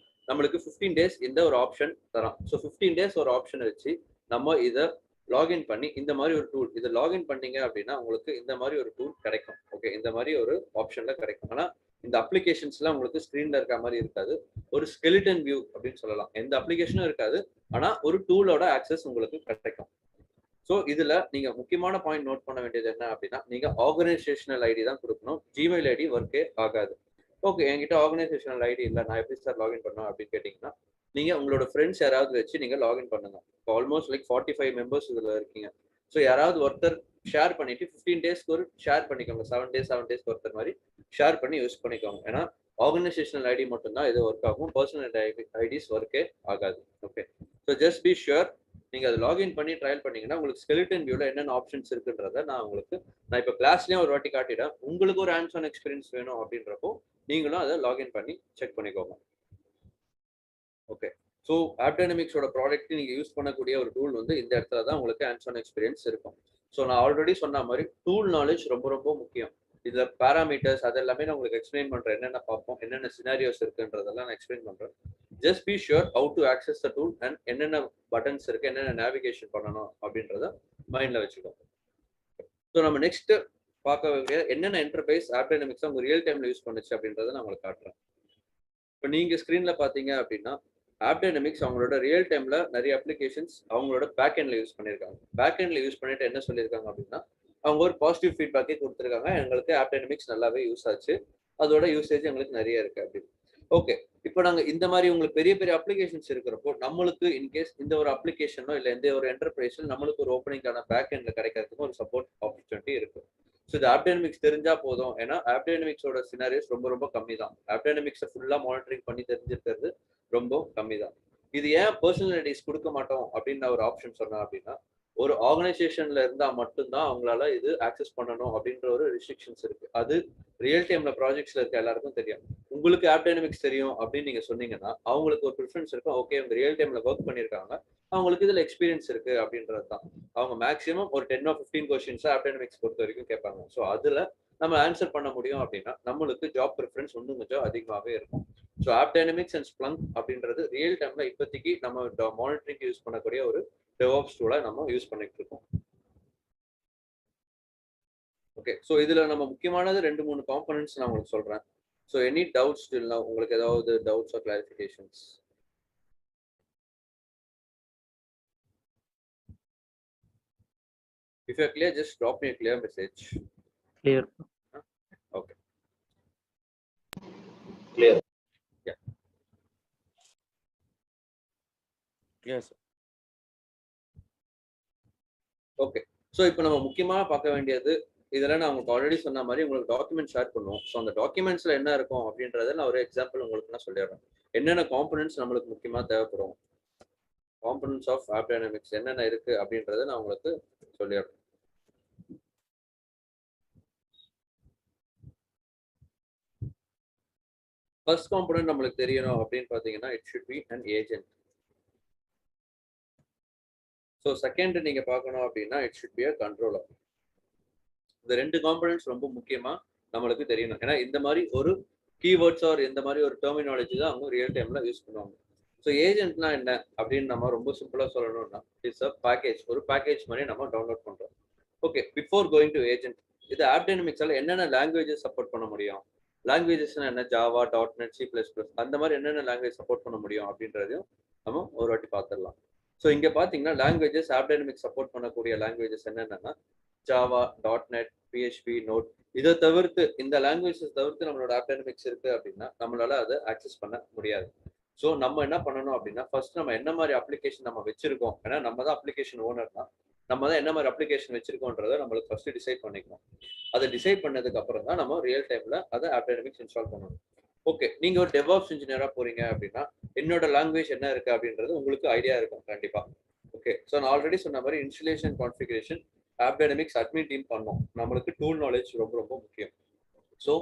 நம்மளுக்கு 15 days இந்த ஒரு ஆப்ஷன் தரான். ஸோ 15 days ஒரு ஆப்ஷன் வச்சு நம்ம இதை லாகின் பண்ணி இந்த மாதிரி ஒரு டூல் இதை லாகின் பண்ணீங்க அப்படின்னா உங்களுக்கு இந்த மாதிரி ஒரு டூல் கிடைக்கும். ஓகே, இந்த மாதிரி ஒரு ஆப்ஷன்ல கிடைக்கும். ஆனா இந்த அப்ளிகேஷன்ஸ்லாம் உங்களுக்கு ஸ்கிரீன்ல இருக்க மாதிரி இருக்காது. ஒரு ஸ்கெலிட்டன் வியூ அப்படின்னு சொல்லலாம். எந்த அப்ளிகேஷனும் இருக்காது, ஆனா ஒரு டூலோட ஆக்சஸ் உங்களுக்கு கிடைக்கும். ஸோ இதுல நீங்க முக்கியமான பாயிண்ட் நோட் பண்ண வேண்டியது என்ன அப்படின்னா நீங்க ஆர்கனைசேஷனல் ஐடி தான் கொடுக்கணும். ஜிமெயில் ஐடி ஒர்க்கே ஆகாது. ஓகே, என்கிட்ட ஆர்கனைசேஷனல் ஐடி இல்லை, நான் எப்படி சார் லாகின் பண்ணணும் அப்படின்னு கேட்டீங்கன்னா நீங்க உங்களோட ஃப்ரெண்ட்ஸ் யாராவது வச்சு நீங்க லாகின் பண்ணுங்க. இப்போ ஆல்மோஸ்ட் லைக் 45 members இதுல இருக்கீங்க. ஸோ யாராவது ஒருத்தர் ஷேர் பண்ணிட்டு 15 daysக்கு ஒரு ஷேர் பண்ணிக்கோங்க. 7 days ஒருத்தர் மாதிரி ஷேர் பண்ணி யூஸ் பண்ணிக்கோங்க. ஏன்னா ஆர்கனைசேஷனல் ஐடி மட்டும்தான் இது ஒர்க் ஆகும், பர்சனல் ஐடிஸ் ஒர்க்கே ஆகாது. Okay, so just be sure நீங்க அதை லாகின் பண்ணி ட்ரையல் பண்ணீங்கன்னா உங்களுக்கு ஸ்கெலிட்டன் வியூல என்னென்ன ஆப்ஷன்ஸ் இருக்குன்றத நான் இப்போ கிளாஸ்லயும் ஒரு வாட்டி காட்டிட்டேன். உங்களுக்கு ஒரு ஹேண்ட்ஸ் ஆன் எக்ஸ்பீரியன்ஸ் வேணும் அப்படின்றப்போ நீங்களும் அதை லாகின் பண்ணி செக் பண்ணிக்கோங்க. ஓகே, ஸோ ஆப் டைனமிக்ஸோட ப்ராடக்ட் நீங்க யூஸ் பண்ணக்கூடிய ஒரு டூல் வந்து இந்த இடத்துல தான் உங்களுக்கு ஹேண்ட்ஸ் ஆன் எக்ஸ்பீரியன்ஸ் இருக்கும். ஸோ நான் ஆல்ரெடி சொன்ன மாதிரி டூல் நாலேஜ் ரொம்ப ரொம்ப முக்கியம். இதுல பேராமீட்டர்ஸ் அதெல்லாமே நான் உங்களுக்கு எக்ஸ்பிளைன் பண்றேன். என்னென்ன பார்ப்போம், என்னென்ன சினாரியோஸ் இருக்குன்றதெல்லாம் நான் எக்ஸ்பிளைன் பண்றேன். Just be sure how to access the tool and என்னென்ன பட்டன்ஸ் இருக்கு, என்னென்ன நேவிகேஷன் பண்ணணும் அப்படின்றத மைண்ட்ல வச்சுக்கோங்க. ஸோ நம்ம நெக்ஸ்ட் பார்க்க வேண்டிய என்னென்ன இன்டர்ஃபேஸ் ஆப் டைனமிக்ஸ் உங்க ரியல் டைம்ல யூஸ் பண்ணுச்சு அப்படின்றத நான் உங்களுக்கு காட்டுறேன். இப்போ நீங்க ஸ்கிரீன்ல பாத்தீங்க அப்படின்னா ஆப் டைனமிக்ஸ் அவங்களோட ரியல் டைம்ல நிறைய அப்ளிகேஷன்ஸ் அவங்களோட பேக் எண்ட்ல யூஸ் பண்ணிருக்காங்க. பேக் எண்ட்ல யூஸ் பண்ணிட்டு என்ன சொல்லியிருக்காங்க அப்படின்னா அவங்க ஒரு பாசிட்டிவ் ஃபீட்பேக்கே கொடுத்துருக்காங்க. எங்களுக்கு ஆப் டைனமிக்ஸ் நல்லாவே யூஸ் ஆச்சு, அதோட யூசேஜ் எங்களுக்கு நிறைய இருக்கு அப்படின்னு. ஓகே, இப்போ நாங்க இந்த மாதிரி உங்களுக்கு பெரிய பெரிய அப்ளிகேஷன்ஸ் இருக்கிறப்போ நம்மளுக்கு இன்கேஸ் இந்த ஒரு அப்ளிகேஷனோ இல்லை எந்த ஒரு என்டர்பிரைஸோ நம்மளுக்கு ஒரு ஓப்பனிங்கான பேக் எண்ட்ல கிடைக்கிறதுக்கு ஒரு சப்போர்ட் ஆப்பர்ச்சுனிட்டி இருக்கு. ஸோ இது ஆப் டைனமிக்ஸ் தெரிஞ்சா போதும். ஏன்னா ஆப் டைனமிக்ஸோட சினாரியோஸ் ரொம்ப ரொம்ப கம்மி தான். ஆப் டைனமிக்ஸை ஃபுல்லா மானிட்டரிங் பண்ணி தெரிஞ்சிருக்கிறது ரொம்ப கம்மி தான். இது ஏன் பர்சனலிட்டிஸ் கொடுக்க மாட்டோம் அப்படின்னு ஒரு ஆப்ஷன் சொன்னா அப்படின்னா ஒரு ஆர்கனைசேஷன்ல இருந்தா மட்டும்தான் அவங்களால இது ஆக்சஸ் பண்ணணும் அப்படின்ற ஒரு ரெஸ்ட்ரிக்ஷன்ஸ் இருக்கு. அது ரியல் டைம்ல ப்ராஜெக்ட்ஸ்ல இருக்க எல்லாருக்கும் தெரியும். உங்களுக்கு ஆப் டைனமிக்ஸ் தெரியும் அப்படின்னு நீங்க சொன்னீங்கன்னா அவங்களுக்கு ஒரு ப்ரிஃபரன்ஸ் இருக்கும். ஓகே, அவங்க ரியல் டைம்ல ஒர்க் பண்ணியிருக்காங்க, அவங்களுக்கு இதுல எக்ஸ்பீரியன்ஸ் இருக்கு அப்படின்றது தான். அவங்க மேக்ஸிமம் ஒரு 10 or 15 கொஸ்டின்ஸ் ஆப் டைனமிக்ஸ் பொறுத்த வரைக்கும் கேட்பாங்க. ஸோ அதுல நம்ம ஆன்சர் பண்ண முடியும் அப்படின்னா நம்மளுக்கு ஜாப் ப்ரிஃபரன்ஸ் இன்னும் கொஞ்சம் அதிகமாகவே இருக்கும். So AppDynamics and Splunk அப்படின்றது ரியல் டைம்ல இப்போதைக்கு நம்ம மானிட்டரிங் யூஸ் பண்ணக்கூடிய ஒரு DevOps டூலை நம்ம யூஸ் பண்ணிட்டு இருக்கோம். ஓகே, ஸோ இதுல நம்ம முக்கியமானது 2-3 காம்பனன்ட்ஸ் நான் உங்களுக்கு சொல்றேன். ஸோ எனி டவுட்ஸ் ஸ்டில் நான் உங்களுக்கு ஏதாவது doubts or clarifications? If you're clear, just drop me a clear message. Clear. Okay. Clear. Yeah. Yes. Okay, so இப்போ நம்ம முக்கியமாக பார்க்க வேண்டியது இதெல்லாம் நான் உங்களுக்கு ஆல்ரெடி சொன்ன மாதிரி உங்களுக்கு டாக்குமெண்ட் ஷேர் பண்ணுவோம். ஸோ அந்த டாக்குமெண்ட்ஸ்ல என்ன இருக்கும் அப்படின்றத நான் ஒரு எக்ஸாம்பிள் உங்களுக்கு நான் சொல்லிடுறேன். என்னென்ன காம்பனன்ட்ஸ் நம்மளுக்கு முக்கியமாக தேவைப்படும், காம்பனன்ட்ஸ் ஆஃப் ஆப் டைனமிக்ஸ் என்னென்ன இருக்கு அப்படின்றத நான் உங்களுக்கு சொல்லிடுறேன். ஃபர்ஸ்ட் காம்பனன்ட் நம்மளுக்கு தெரியணும் அப்படின்னு பார்த்தீங்கன்னா it should be an agent. So second நீங்க பார்க்கணும் அப்படின்னா it should be a controller. இந்த 2 காம்பனன்ட்ஸ் ரொம்ப முக்கியமா நம்மளுக்கு தெரியணும். ஏன்னா இந்த மாதிரி ஒரு கீவேர்ட்ஸ் ஆர் இந்த மாதிரி ஒரு டெர்மினாலஜி தான் அவங்க ரியல் டைம்ல யூஸ் பண்ணுவாங்க. ஸோ ஏஜென்ட்னா என்ன அப்படின்னு நம்ம ரொம்ப சிம்பிளா சொல்லணும்னா இட்ஸ் அ பேக்கேஜ். ஒரு பேக்கேஜ் மாதிரி நம்ம டவுன்லோட் பண்றோம். Okay, before going to agent, இது ஆப் டைனமிக்ஸால என்னென்ன லாங்குவேஜஸ் சப்போர்ட் பண்ண முடியும், லாங்குவேஜஸ்னா என்ன, ஜாவா, .NET, C++, அந்த மாதிரி என்னென்ன லாங்குவேஜ் சப்போர்ட் பண்ண முடியும் அப்படின்றதையும் நம்ம ஒரு வாட்டி பார்த்துடலாம். ஸோ இங்க பாத்தீங்கன்னா லாங்குவேஜஸ் ஆப் டைனமிக்ஸ் சப்போர்ட் பண்ணக்கூடிய லாங்குவேஜஸ் என்னென்னா ஜாவா, .NET, PHP, Node. இதை தவிர்த்து இந்த லாங்குவேஜஸ் தவிர்த்து நம்மளோட ஆப் டைனமிக்ஸ் இருக்கு அப்படின்னா நம்மளால அதை ஆக்சஸ் பண்ண முடியாது. ஸோ நம்ம என்ன பண்ணணும் அப்படின்னா ஃபர்ஸ்ட் நம்ம என்ன மாதிரி அப்ளிகேஷன் நம்ம வச்சிருக்கோம், ஏன்னா நம்ம தான் அப்ளிகேஷன் ஓனர் தான், நம்ம தான் என்ன மாதிரி அப்ளிகேஷன் வச்சிருக்கோன்றதை நம்மளுக்கு ஃபர்ஸ்ட் டிசைட் பண்ணிக்கணும். அதை டிசைட் பண்ணதுக்கு அப்புறம் தான் நம்ம ரியல் டைம்ல அதை ஆப் டைனமிக்ஸ் இன்ஸ்டால் பண்ணணும். ஓகே, நீங்க ஒரு DevOps இன்ஜினியரா போறீங்க அப்படின்னா என்னோட லாங்குவேஜ் என்ன இருக்கு அப்படின்றது உங்களுக்கு ஐடியா இருக்கும் கண்டிப்பா. ஓகே, ஸோ நான் ஆல்ரெடி சொன்ன மாதிரி installation, configuration AppDynamics admin team பண்ணோம். நம்மளுக்கு டூல் நாலேஜ் ரொம்ப ரொம்ப முக்கியம். ஸோ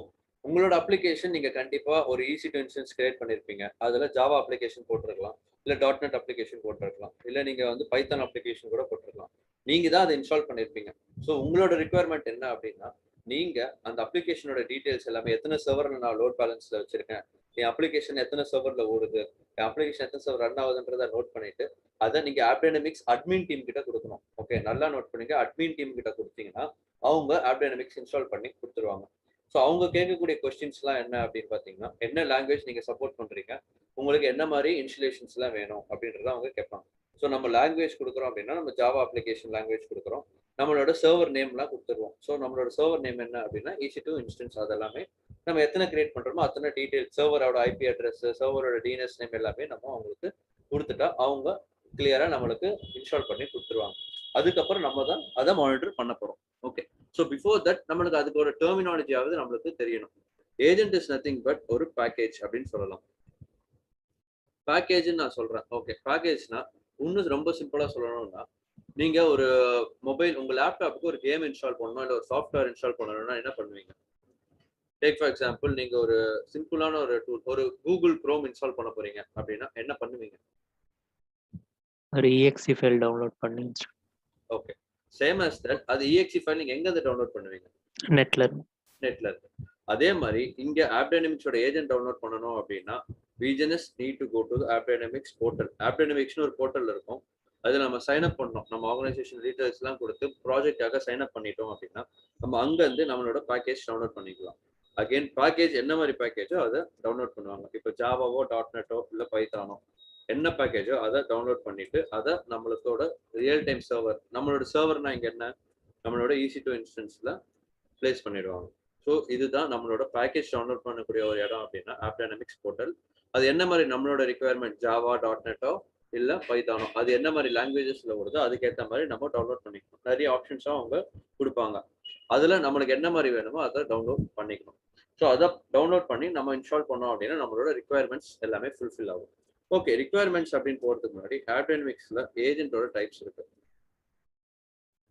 உங்களோட அப்ளிகேஷன் நீங்க கண்டிப்பா ஒரு EC2 இன்ஸ்டன்ஸ் கிரியேட் பண்ணிருப்பீங்க. அதுல ஜாவா அப்ளிகேஷன் போட்டிருக்கலாம், இல்ல .NET அப்ளிகேஷன் போட்டிருக்கலாம், இல்ல நீங்க வந்து பைத்தான் அப்ளிகேஷன் கூட போட்டிருக்கலாம். நீங்க தான் அதை இன்ஸ்டால் பண்ணிருப்பீங்க. ஸோ உங்களோட ரிக்குவயர்மெண்ட் என்ன அப்படின்னா நீங்க அந்த அப்ளிகேஷனோட டீடைல்ஸ் எல்லாமே எத்தனை சர்வர்ல நான் லோட் பேலன்ஸ்ல வச்சிருக்கேன், என் அப்ளிகேஷன் எத்தனை சர்வர்ல ஓடுது, என் அப்ளிகேஷன் எத்தனை சர்வர் ரன் ஆகுதுன்றதை நோட் பண்ணிட்டு அதை நீங்க ஆப் டைனமிக்ஸ் அட்மின் டீம் கிட்ட கொடுக்கணும். ஓகே, நல்லா நோட் பண்ணுங்க. அட்மின் டீம் கிட்ட கொடுத்தீங்கன்னா அவங்க ஆப் டைனமிக்ஸ் இன்ஸ்டால் பண்ணி கொடுத்துருவாங்க. ஸோ அவங்க கேட்கக்கூடிய கொஸ்டின்ஸ்லாம் என்ன அப்படின்னு பார்த்தீங்கன்னா என்ன லாங்குவேஜ் நீங்க சப்போர்ட் பண்றீங்க, உங்களுக்கு என்ன மாதிரி இன்ஸ்டலேஷன்ஸ்லாம் வேணும் அப்படின்றத அவங்க கேட்பாங்க. ஸோ நம்ம லாங்குவேஜ் கொடுக்குறோம் அப்படின்னா நம்ம ஜாவா அப்ளிகேஷன் லாங்குவேஜ் கொடுக்குறோம், நம்மளோட சர்வர் நேம்லாம் கொடுத்துருவோம். ஸோ நம்மளோட சர்வர் நேம் என்ன அப்படின்னா EC2 இன்ஸ்டன்ஸ். அதெல்லாமே நம்ம எத்தனை கிரியேட் பண்றோமோ அத்தனை டீடைல், சர்வரோட IP அட்ரஸ், சர்வரோட DNS நேம் எல்லாமே நம்ம அவங்களுக்கு கொடுத்துட்டா அவங்க கிளியரா நம்மளுக்கு இன்ஸ்டால் பண்ணி கொடுத்துருவாங்க. அதுக்கப்புறம் நம்ம தான் அதை மானிட்டர் பண்ண போறோம். ஓகே, ஸோ பிஃபோர் தட் நம்மளுக்கு அதுக்கு ஒரு டெர்மினாலஜியாவது நம்மளுக்கு தெரியணும். ஏஜென்ட் இஸ் நத்திங் பட் ஒரு பேக்கேஜ் அப்படின்னு சொல்லலாம். பேக்கேஜ்னு நான் சொல்றேன். ஓகே, பேக்கேஜ்னா இன்னும் ரொம்ப சிம்பிளா சொல்லணும்னா நீங்க ஒரு மொபைல் உங்க லேப்டாப்புக்கு ஒரு கேம் இன்ஸ்டால் பண்ணணும், இல்லை ஒரு சாஃப்ட்வேர் இன்ஸ்டால் பண்ணணும்னா என்ன பண்ணுவீங்க? டேக் ஃபார் எக்ஸாம்பிள், நீங்க ஒரு சிம்பிளான ஒரு டூல், ஒரு கூகுள் குரோம் இன்ஸ்டால் பண்ண போறீங்க அப்படின்னா என்ன பண்ணுவீங்க? ஒரு exe ஃபைல் டவுன்லோட் பண்ணி ஓகே, சேம் as that அது exe ஃபைல் நீங்க எங்க இருந்து டவுன்லோட் பண்ணுவீங்க? நெட்ல இருந்து. நெட்ல இருக்கு. அதே மாதிரி இங்க ஆப் டைனமிக்ஸோட ஏஜென்ட் டவுன்லோட் பண்ணணும் அப்படின்னா we just need to go to the App Dynamics portal. App Dynamics ஒரு போர்ட்டல் இருக்கும். அதில் நம்ம சைன் அப் பண்ணோம். நம்ம ஆர்கனைசேஷன் டீடைல்ஸ் எல்லாம் கொடுத்து ப்ராஜெக்டாக சைன் அப் பண்ணிட்டோம் அப்படின்னா நம்ம அங்கேருந்து நம்மளோட பேக்கேஜ் டவுன்லோட் பண்ணிக்கலாம். அகெயின் பேக்கேஜ் என்ன மாதிரி பேக்கேஜோ அதை டவுன்லோட் பண்ணுவாங்க. இப்போ ஜாவாவோ .NETஓ இல்லை பைத்தானோ என்ன பேக்கேஜோ அதை டவுன்லோட் பண்ணிட்டு அதை நம்மளோட ரியல் டைம் சர்வர், நம்மளோட சர்வர்னா இங்கே என்ன, நம்மளோட EC2 இன்ஸ்டன்ஸ்ல பிளேஸ் பண்ணிடுவாங்க. ஸோ இதுதான் நம்மளோட பேக்கேஜ் டவுன்லோட் பண்ணக்கூடிய ஒரு இடம் அப்படின்னா ஆப் டைனமிக்ஸ் போர்ட்டல். அது என்ன மாதிரி நம்மளோட ரிக்குவயர்மெண்ட், ஜாவா .NETஓ இல்லை பைத்தானோ, அது என்ன மாதிரி லாங்குவேஜஸ்ல வருதோ அதுக்கேற்ற மாதிரி நம்ம டவுன்லோட் பண்ணிக்கணும். நிறைய ஆப்ஷன்ஸும் அவங்க கொடுப்பாங்க. அதில் நம்மளுக்கு என்ன மாதிரி வேணுமோ அதை டவுன்லோட் பண்ணிக்கணும். ஸோ அதை டவுன்லோட் பண்ணி நம்ம இன்ஸ்டால் பண்ணோம் அப்படின்னா நம்மளோட ரிக்குவயர்மெண்ட்ஸ் எல்லாமே ஃபுல்ஃபில் ஆகும். ஓகே, ரிக்குவயர்மெண்ட்ஸ் அப்படின்னு போகிறதுக்கு முன்னாடி ஆப் டைனமிக்ஸில் ஏஜென்ட்டோட டைப்ஸ் இருக்கு.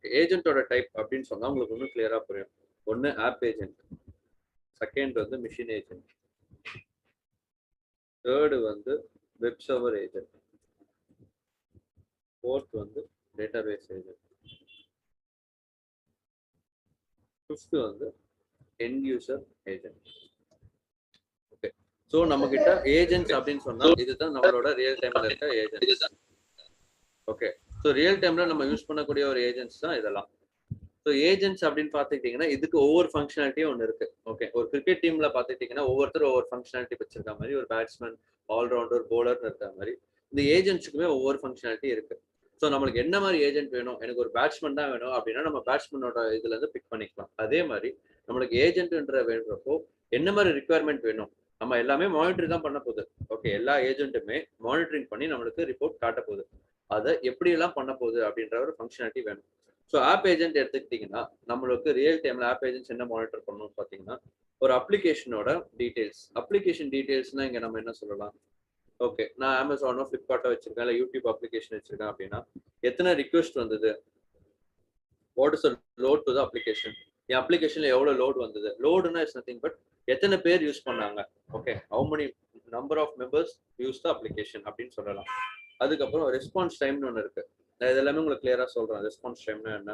ஏஜென்ட்டோட டைப் அப்படின்னு சொன்னால் உங்களுக்கு ஒன்றும் கிளியராக புரியும். ஒன்று ஆப் ஏஜென்ட், செகண்ட் வந்து மிஷின் ஏஜென்ட், தேர்டு வந்து வெப் சர்வர் ஏஜென்ட், ஃபோர்த் வந்து டேட்டாபேஸ் ஏஜென்ட், ஃபிஃப்த் வந்து end user agent. Okay, so நம்ம கிட்ட ஏஜென்ட்ஸ் அப்படின்னு சொன்னா இதுதான் நம்மளோட ரியல் டைம்ல இருக்க ஏஜென்ட்ஸ். ஓகே, ஸோ ரியல் டைம்ல நம்ம யூஸ் பண்ணக்கூடிய ஒரு ஏஜென்ட்ஸ் தான் இதெல்லாம். ஸோ ஏஜென்ட்ஸ் அப்படின்னு பார்த்துக்கிட்டிங்கன்னா இதுக்கு ஒவ்வொரு ஃபங்க்ஷனாலிட்டியும் ஒன்று இருக்கு. ஓகே, ஒரு கிரிக்கெட் டீம்ல பார்த்துக்கிட்டிங்கன்னா ஒவ்வொருத்தரும் ஒவ்வொரு ஃபங்க்ஷனாலிட்டி வச்சிருக்க மாதிரி, ஒரு பேட்ஸ்மேன், ஆல்ரவுண்டர், பவுலர்னு இருக்க மாதிரி இந்த ஏஜென்ட்ஸுக்குமே ஒவ்வொரு ஃபங்க்ஷனாலிட்டி இருக்கு. ஸோ நம்மளுக்கு என்ன மாதிரி ஏஜென்ட் வேணும், எனக்கு ஒரு பேட்ஸ்மேன் தான் வேணும் அப்படின்னா நம்ம பேட்ஸ்மேனோட இதுல இருந்து பிக் பண்ணிக்கலாம். அதே மாதிரி நம்மளுக்கு ஏஜென்ட்ன்ற வேணுறப்போ என்ன மாதிரி ரிக்குவயர்மெண்ட் வேணும், நம்ம எல்லாமே மானிட்டர் தான் பண்ண போகுது. ஓகே, எல்லா ஏஜென்ட்டுமே மானிட்டரிங் பண்ணி நம்மளுக்கு ரிப்போர்ட் காட்ட போகுது. அதை எப்படி எல்லாம் பண்ண போகுது அப்படின்ற ஒரு ஃபங்க்ஷனாலிட்டி வேணும். ஸோ ஆப் ஏஜென்ட் எடுத்துக்கிட்டிங்கன்னா நம்மளுக்கு ரியல் டைம்ல ஆப் ஏஜென்ட்ஸ் என்ன மானிட்டர் பண்ணணும்னு பார்த்தீங்கன்னா ஒரு அப்ளிகேஷனோட டீடைல்ஸ். அப்ளிகேஷன் டீடைல்ஸ்னா இங்கே நம்ம என்ன சொல்லலாம், ஓகே நான் அமேசானோ ஃப்ளிப்கார்ட்டோ வச்சிருக்கேன், இல்லை யூடியூப் அப்ளிகேஷன் வச்சிருக்கேன் அப்படின்னா எத்தனை ரிக்வெஸ்ட் வந்தது, what is load to the application, என் அப்ளிகேஷன்ல எவ்வளோ லோட் வந்தது. லோடுனா இட்ஸ் நத்திங் பட் எத்தனை பேர் யூஸ் பண்ணாங்க. Okay, how many number of members use the application அப்படின்னு சொல்லலாம். அதுக்கப்புறம் ரெஸ்பான்ஸ் டைம்னு ஒன்று இருக்கு. நான் இதெல்லாமே உங்களுக்கு கிளியரா சொல்றேன். ரெஸ்பான்ஸ் டைம்னா என்ன,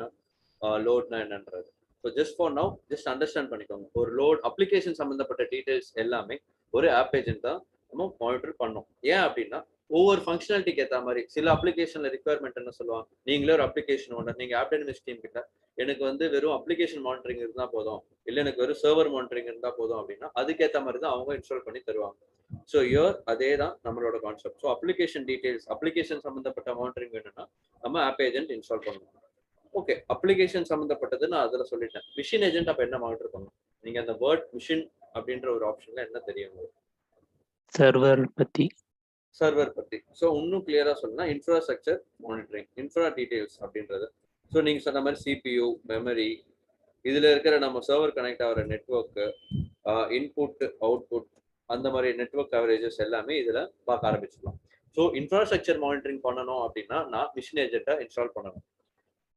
லோட்னா என்னன்றது. So just for now just understand பண்ணிக்கோங்க. ஒரு லோட் அப்ளிகேஷன் சம்பந்தப்பட்ட டீடைல்ஸ் எல்லாமே ஒரு ஆப் ஏஜென்ட் தான் நம்ம மானிட்டர் பண்ணோம். ஏன் அப்படின்னா ஒவ்வொரு ஃபங்க்ஷனாலிட்டிக்கு ஏற்ற மாதிரி சில அப்ளிகேஷன்ல ரிக்குவயர்மெண்ட் என்ன சொல்லுவாங்க, நீங்களே ஒரு அப்ளிகேஷன் ஒன்று நீங்க ஆப் டைனமிக்ஸ் டீம் கிட்ட எனக்கு வந்து வெறும் அப்ளிகேஷன் மானிட்டரிங் இருந்தா போதும், இல்லை எனக்கு வெறும் சர்வர் மானிட்டரிங் இருந்தா போதும் அப்படின்னா அதுக்கேற்ற மாதிரி தான் அவங்க இன்ஸ்டால் பண்ணி தருவாங்க. ஸோ இயர் அதே தான் நம்மளோட concept. So application details, application சம்பந்தப்பட்ட மானிட்டரிங் வேணும்னா நம்ம ஆப் ஏஜென்ட் இன்ஸ்டால் பண்ணணும். ஓகே, அப்ளிகேஷன் சம்பந்தப்பட்டது நான் அதில் சொல்லிட்டேன். மிஷின் ஏஜென்ட் அப்போ என்ன மானிட்டர் பண்ணணும், நீங்க அந்த வேர்ட் மிஷின் அப்படின்ற ஒரு ஆப்ஷன்ல என்ன தெரியும், சர்வர் பத்தி. சர்வர் பத்தி. ஸோ இன்னும் கிளியரா சொல்லணும்னா இன்ஃப்ராஸ்ட்ரக்சர் மானிட்டரிங், இன்ஃப்ரா டீடைல்ஸ் அப்படின்றது. ஸோ நீங்க சொன்ன மாதிரி CPU, மெமரி, இதுல இருக்கிற நம்ம சர்வர் கனெக்ட் ஆகிற நெட்ஒர்க்கு, இன்புட் அவுட்புட், அந்த மாதிரி நெட்ஒர்க் கவரேஜஸ் எல்லாமே இதுல பார்க்க ஆரம்பிச்சிடலாம். ஸோ இன்ஃப்ராஸ்ட்ரக்சர் மானிட்டரிங் பண்ணணும் அப்படின்னா நான் மிஷின் ஏஜென்ட்டை இன்ஸ்டால் பண்ணணும்.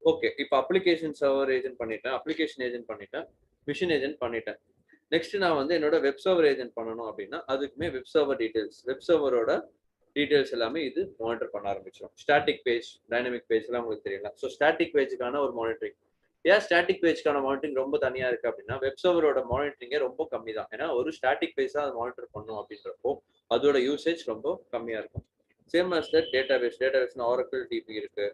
ஓகே, இப்போ அப்ளிகேஷன் சர்வர் ஏஜென்ட் பண்ணிட்டேன், அப்ளிகேஷன் ஏஜென்ட் பண்ணிட்டேன், மிஷின் ஏஜென்ட் பண்ணிட்டேன். நெக்ஸ்ட் நான் வந்து என்னோட வெப் சர்வர் ஏஜென்ட் பண்ணணும் அப்படின்னா அதுக்குமே வெப் சர்வர் டீடைல்ஸ், வெப் சர்வரோட டீடைல்ஸ் எல்லாமே இது மானிட்டர் பண்ண ஆரம்பிச்சிடும். ஸ்டாட்டிக் பேஜ், டைனமிக் பேஜ் எல்லாம் உங்களுக்கு தெரியல. ஸோ ஸ்டாட்டிக் பேஜுக்கான ஒரு மானிட்டரிங். ஏன் ஸ்டாட்டிக் பேஜ்க்கான மானிட்டரிங் ரொம்ப தனியா இருக்கு அப்படின்னா வெப் சர்வரோட மானிட்டரிங்கே ரொம்ப கம்மி தான். ஏன்னா ஒரு ஸ்டாட்டிக் பேஜ் தான் அதை மானிட்டர் பண்ணும் அப்படின்றப்போ அதோட யூசேஜ் ரொம்ப கம்மியா இருக்கும். சேம் ஆஸ் தட் டேட்டாபேஸ், டேட்டாபேஸ்னா ஆரக்கிள் டிபி இருக்கு,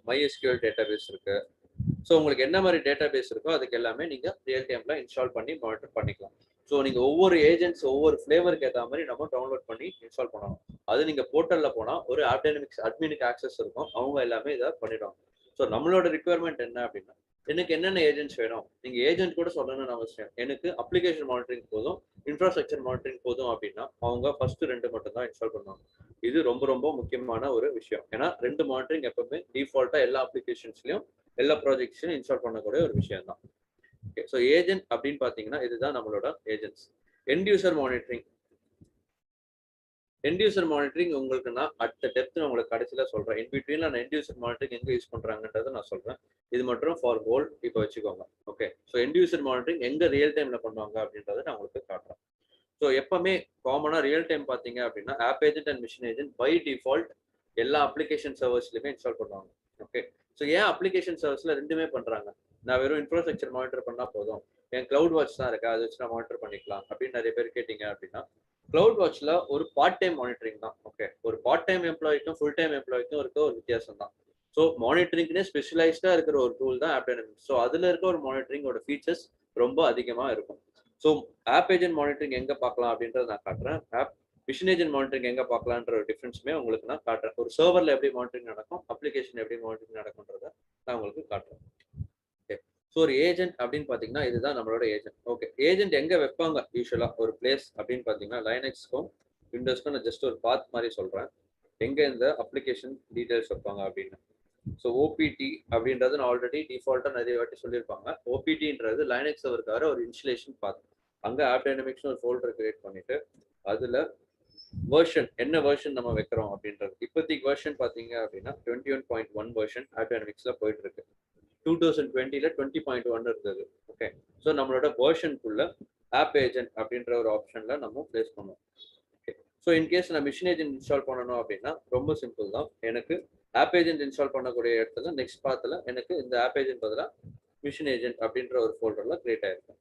MySQL டேட்டாபேஸ் இருக்கு. ஸோ உங்களுக்கு என்ன மாதிரி டேட்டாபேஸ் இருக்கோ அதுக்கு எல்லாமே நீங்க ரியல் டைம்ல இன்ஸ்டால் பண்ணி மானிட்டர் பண்ணிக்கலாம். ஸோ நீங்க ஒவ்வொரு ஏஜென்ட்ஸ் ஒவ்வொரு ஃபிளேவருக்கு ஏற்ற மாதிரி நம்ம டவுன்லோட் பண்ணி இன்ஸ்டால் பண்ணணும். அது நீங்க போர்ட்டல்ல போனா ஒரு ஆப் டைனமிக்ஸ் அட்மினுக்கு ஆக்சஸ் இருக்கும், அவங்க எல்லாமே இதை பண்ணிடுவாங்க. ஸோ நம்மளோட ரிக்குவயர்மெண்ட் என்ன அப்படின்னா எனக்கு என்னென்ன ஏஜென்ட்ஸ் வேணும், நீங்க ஏஜென்ட் கூட சொல்லணும்னு அவசியம். எனக்கு அப்ளிகேஷன் மானிட்டரிங் போதும், இன்ஃப்ராஸ்ட்ரக்சர் மானிட்டரிங் போதும் அப்படின்னா அவங்க ஃபர்ஸ்ட் 2 மட்டும் தான் இன்ஸ்டால் பண்ணுவாங்க. இது ரொம்ப ரொம்ப முக்கியமான ஒரு விஷயம். ஏன்னா 2 மானிட்டரிங் எப்பவுமே டிஃபால்ட்டா எல்லா அப்ளிகேஷன்ஸ்லயும் எல்லா ப்ராஜெக்ட்ஸ்லயும் இன்ஸ்டால் பண்ணக்கூடிய ஒரு விஷயம் தான். ஓகே, ஸோ ஏஜென்ட் அப்படின்னு பார்த்தீங்கன்னா இதுதான் நம்மளோட agents. End user monitoring, end user monitoring உங்களுக்கு நான் அடுத்த டெப்த் உங்களுக்கு கடைசியில் சொல்றேன். இன் பிட்வீன்ல நான் எண்ட் யூசர் மானிட்டரிங் எங்க யூஸ் பண்றாங்கன்றதை நான் சொல்றேன். இது மட்டும் ஃபார் கோல் இப்போ வச்சுக்கோங்க. Okay, so end user monitoring எங்க ரியல் டைம்ல பண்ணுவாங்க அப்படின்றத நான் உங்களுக்கு காட்டுறேன். ஸோ எப்பவுமே காமனா ரியல் டைம் பார்த்தீங்க அப்படின்னா app agent and machine agent by default எல்லா அப்ளிகேஷன் சர்வர்ஸ்லையுமே இன்ஸ்டால் பண்ணுவாங்க. ஓகே, ஸோ ஏன் அப்ளிகேஷன் சர்வீஸ்ல 2மே பண்றாங்க, நான் வெறும் இன்ஃப்ராஸ்ட்ரக்சர் மானிட்டர் பண்ணா போதும், என் கிளவுட் வாட்ச் தான் இருக்கு, அதை வச்சு நான் மானிட்டர் பண்ணிக்கலாம் அப்படின்னு நிறைய பேர் கேட்டீங்க அப்படின்னா, கிளவுட் வாட்ச்ல ஒரு பார்ட் டைம் மானிட்டரிங் தான். ஓகே, ஒரு பார்ட் டைம் எம்ப்ளாய்க்கும் ஃபுல் டைம் எம்ப்ளாய்க்கும் இருக்க ஒரு வித்தியாசம் தான். ஸோ மானிட்டரிங்னே ஸ்பெஷலைஸ்டா இருக்கிற ஒரு டூல் தான் ஆப் டைனமிக்ஸ். ஸோ அதுல இருக்க ஒரு மானிட்டரிங்கோட ஃபீச்சர்ஸ் ரொம்ப அதிகமா இருக்கும். ஸோ ஆப் ஏஜென்ட் மானிட்டரிங் எங்க பார்க்கலாம் அப்படின்றத நான் காட்டுறேன். மிஷின் ஏஜென்ட் மானிட்டரிங் எங்க பார்க்கலான்ற ஒரு டிஃபரன்ஸுமே உங்களுக்கு நான் காட்டுறேன். ஒரு சர்வர்ல எப்படி மானிட்டரிங் நடக்கும், அப்ளிகேஷன் எப்படி மானிட்டரிங் நடக்கும்ன்றத நான் உங்களுக்கு காட்டுறேன். ஓகே, ஸோ ஒரு ஏஜென்ட் அப்படின்னு பார்த்தீங்கன்னா இதுதான் நம்மளோட ஏஜென்ட். ஓகே, ஏஜென்ட் எங்க வைப்பாங்க யூஸ்வலா ஒரு பிளேஸ் அப்படின்னு பார்த்தீங்கன்னா, லைனக்ஸ்க்கும் விண்டோஸ்க்கும் நான் ஜஸ்ட் ஒரு பாத் மாதிரி சொல்றேன் எங்க இந்த அப்ளிகேஷன் டீடைல்ஸ் வைப்பாங்க அப்படின்னு. ஸோ ஓபிடி அப்படின்றது நான் ஆல்ரெடி டிஃபால்ட்டா நிறைய வாட்டி சொல்லியிருப்பாங்க. ஓபிடின்றது லைனக்ஸ் சர்வருக்காக ஒரு இன்ஸ்டலேஷன் பாத். அங்க ஆப் டைனமிக்ஸ்னு ஒரு ஃபோல்டர் கிரியேட் பண்ணிட்டு அதுல வெர்ஷன் என்ன வெர்ஷன் நம்ம வைக்கிறோம் அப்படின்றது. இப்போதைக்கு வெர்ஷன் பார்த்தீங்க அப்படின்னா 21.1 வெர்ஷன் ஆப் டைனமிக்ஸ்ல போயிட்டு இருக்கு. 2020ல 20.1 இருந்தது. ஓகே, ஸோ நம்மளோட வெர்ஷனுக்குள்ள ஆப் ஏஜென்ட் அப்படின்ற ஒரு ஆப்ஷன்ல நம்ம பிளேஸ் பண்ணுவோம். ஓகே, ஸோ இன்கேஸ் நான் மிஷின் ஏஜென்ட் இன்ஸ்டால் பண்ணணும் அப்படின்னா ரொம்ப சிம்பிள் தான். எனக்கு ஆப் ஏஜென்ட் இன்ஸ்டால் பண்ணக்கூடிய இடத்துல நெக்ஸ்ட் பாத்துல எனக்கு இந்த ஆப் ஏஜென்ட் பதிலாக மிஷின் ஏஜென்ட் அப்படின்ற ஒரு ஃபோல்டர்ல கிரியேட் ஆயிருக்கும்.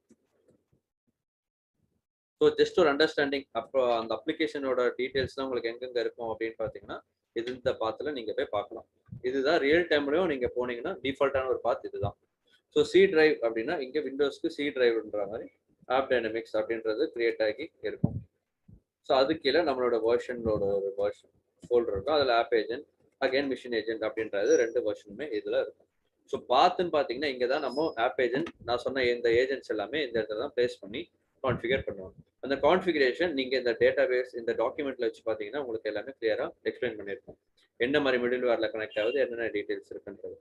ஸோ ஜஸ்ட் ஒரு அண்டர்ஸ்டாண்டிங், அப்போ அந்த அப்ளிகேஷனோட டீடைல்ஸ்லாம் உங்களுக்கு எங்கெங்க இருக்கும் அப்படின்னு பார்த்தீங்கன்னா இது இந்த பாத்துல நீங்க போய் பார்க்கலாம். இதுதான் ரியல் டைம்லயும் நீங்க போனீங்கன்னா டிஃபால்ட்டான ஒரு பாத் இதுதான். ஸோ சி டிரைவ் அப்படின்னா இங்க விண்டோஸ்க்கு சி டிரைவ்ன்ற மாதிரி ஆப் டைனமிக்ஸ் அப்படின்றது கிரியேட் ஆகி இருக்கும். ஸோ அது கீழே நம்மளோட வெர்ஷனோட ஒரு வெர்ஷன் ஃபோல்டர் இருக்கும். அதில் app agent again machine agent அப்படின்றது ரெண்டு வெர்ஷனுமே இதில் இருக்கும். ஸோ பார்த்துன்னு பார்த்தீங்கன்னா இங்கே தான் நம்ம ஆப் ஏஜென்ட் நான் சொன்ன இந்த ஏஜென்ட்ஸ் எல்லாமே இந்த இடத்துல தான் பிளேஸ் பண்ணி கான்ஃபிகர் பண்ணுவோம். அந்த கான்ஃபிகரேஷன் நீங்கள் இந்த டேட்டா பேஸ் இந்த டாக்குமெண்ட்ல வச்சு பார்த்தீங்கன்னா உங்களுக்கு எல்லாமே கிளியராக எக்ஸ்பிளைன் பண்ணியிருக்கோம். என்ன மாதிரி மிடில் வேர்ல கனெக்ட் ஆகுது, என்னென்ன டீடைல்ஸ் இருக்குன்றது.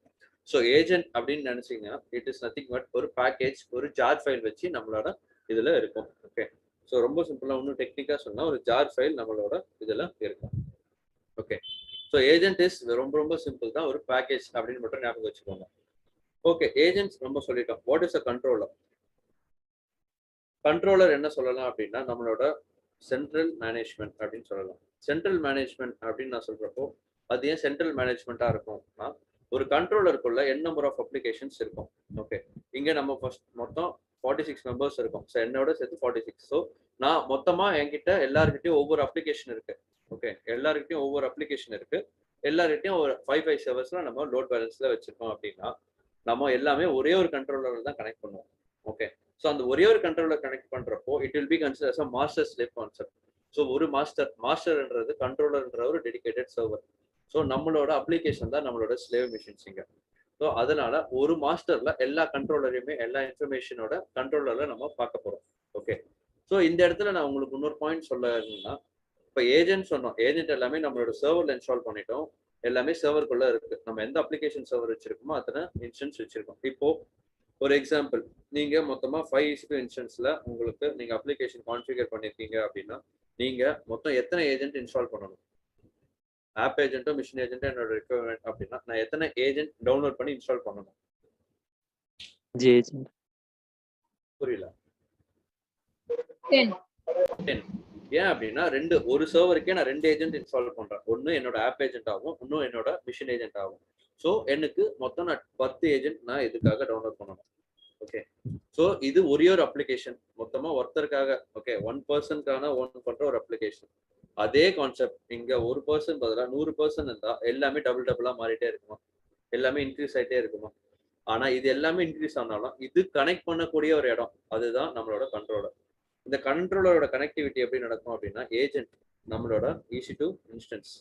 ஸோ ஏஜென்ட் அப்படின்னு நினைச்சீங்கன்னா இட் இஸ் நத்திங் பட் ஒரு பேக்கேஜ், ஒரு ஜார் ஃபைல் வச்சு நம்மளோட இதில் இருக்கும். ஓகே, ஸோ ரொம்ப சிம்பிளாக இன்னும் டெக்னிக்காக சொன்னால் ஒரு ஜார் ஃபைல் நம்மளோட இதில் இருக்கும். ஓகே, ஸோ ஏஜென்ட் இஸ் ரொம்ப ரொம்ப சிம்பிள் தான், ஒரு பேக்கேஜ் அப்படின்னு மட்டும் ஞாபகம் வச்சுக்கோங்க. ஓகே, ஏஜென்ட்ஸ் ரொம்ப சொல்லிட்டோம். What is a controller? Controller என்ன சொல்லலாம் அப்படின்னா நம்மளோட சென்ட்ரல் மேனேஜ்மெண்ட் அப்படின்னு சொல்லலாம். சென்ட்ரல் மேனேஜ்மெண்ட் அப்படின்னு நான் சொல்றப்போ அது ஏன் சென்ட்ரல் மேனேஜ்மெண்ட்டா இருக்கும்னா, ஒரு கண்ட்ரோலருக்குள்ள என் நம்பர் ஆஃப் அப்ளிகேஷன்ஸ் இருக்கும். ஓகே, இங்க நம்ம ஃபர்ஸ்ட் மொத்தம் 46 மெம்பர்ஸ் இருக்கும். ஸோ என்னோட சேர்த்து 46. ஸோ நான் மொத்தமா என்கிட்ட எல்லாருக்கிட்டையும் ஒவ்வொரு அப்ளிகேஷன் இருக்கு. ஓகே, எல்லாருக்கிட்டையும் ஒவ்வொரு அப்ளிகேஷன் இருக்கு. எல்லார்கிட்டையும் ஒரு 5 சர்வர்ஸ்ல நம்ம லோட் பேலன்ஸ்ல வச்சிருக்கோம் அப்படின்னா நம்ம எல்லாமே ஒரே ஒரு கண்ட்ரோலர் தான் கனெக்ட் பண்ணுவோம். ஓகே, ஸோ அந்த ஒரே ஒரு கண்ட்ரோலர் கனெக்ட் பண்றப்போ it will be consider as a master slave concept. So ஒரு மாஸ்டர்ன்றது கண்ட்ரோலர்ன்ற ஒரு டெடிகேட்டட் சர்வர். ஸோ நம்மளோட அப்ளிகேஷன் தான் நம்மளோட ஸ்லேவ் மிஷின்ஸ் இங்க. ஸோ அதனால ஒரு மாஸ்டர்ல எல்லா கண்ட்ரோலரையுமே எல்லா இன்ஃபர்மேஷனோட கண்ட்ரோலர்ல நம்ம பார்க்க போறோம். ஓகே, ஸோ இந்த இடத்துல நான் உங்களுக்கு இன்னொரு பாயிண்ட் சொல்லணும்னா, இப்போ ஏஜென்ட் சொன்னோம், ஏஜென்ட் எல்லாமே நம்மளோட சர்வர்ல இன்ஸ்டால் பண்ணிட்டோம், எல்லாமே சர்வருக்குள்ள இருக்கு. நம்ம எந்த அப்ளிகேஷன் சர்வர் வச்சிருக்கோமோ அத்தனை இன்ஸ்டன்ஸ் வச்சிருக்கோம். இப்போ ஒரு எக்ஸாம்பிள், நீங்க மொத்தமா 5 இன்ஸ்டன்ஸ்ல உங்களுக்கு நீங்க அப்ளிகேஷன் கான்ஃபிகர் பண்ணிருக்கீங்க அப்படின்னா நீங்க மொத்தம் எத்தனை ஏஜென்ட் இன்ஸ்டால் பண்ணணும்? ஆப் ஏஜென்ட்டோ மிஷின் ஏஜென்ட்டோ என்னோட ரெக்வயர்மெண்ட் அப்படின்னா நான் எத்தனை ஏஜென்ட் டவுன்லோட் பண்ணி இன்ஸ்டால் பண்ணணும்? J agent. புரியல. 10. ஏன் அப்படின்னா ஒரு சர்வருக்கே நான் 2 ஏஜென்ட் இன்ஸ்டால் பண்றேன். ஒன்னு என்னோட ஆப் ஏஜென்ட் ஆகும், இன்னும் என்னோட மிஷின் ஏஜென்ட் ஆகும். ஸோ எனக்கு மொத்தம் நான் 10 ஏஜென்ட் நான் இதுக்காக டவுன்லோட் பண்ணணும். ஓகே, ஸோ இது ஒரே ஒரு அப்ளிகேஷன் மொத்தமா ஒருத்தருக்காக. ஓகே, 1 பர்சனுக்கான ஓன் பண்ற ஒரு அப்ளிகேஷன். அதே கான்செப்ட் இங்க 1 பர்சன் பதிலாக 100 பர்சன் இருந்தா எல்லாமே டபுளா மாறிட்டே இருக்குமா? எல்லாமே இன்க்ரீஸ் ஆயிட்டே இருக்குமா? ஆனா இது எல்லாமே இன்க்ரீஸ் ஆனாலும் இது கனெக்ட் பண்ணக்கூடிய ஒரு இடம், அதுதான் நம்மளோட கண்ட்ரோலர். இந்த கண்ட்ரோலரோட கனெக்டிவிட்டி எப்படி நடக்கும் அப்படின்னா ஏஜென்ட் நம்மளோட EC2 இன்ஸ்டன்ஸ்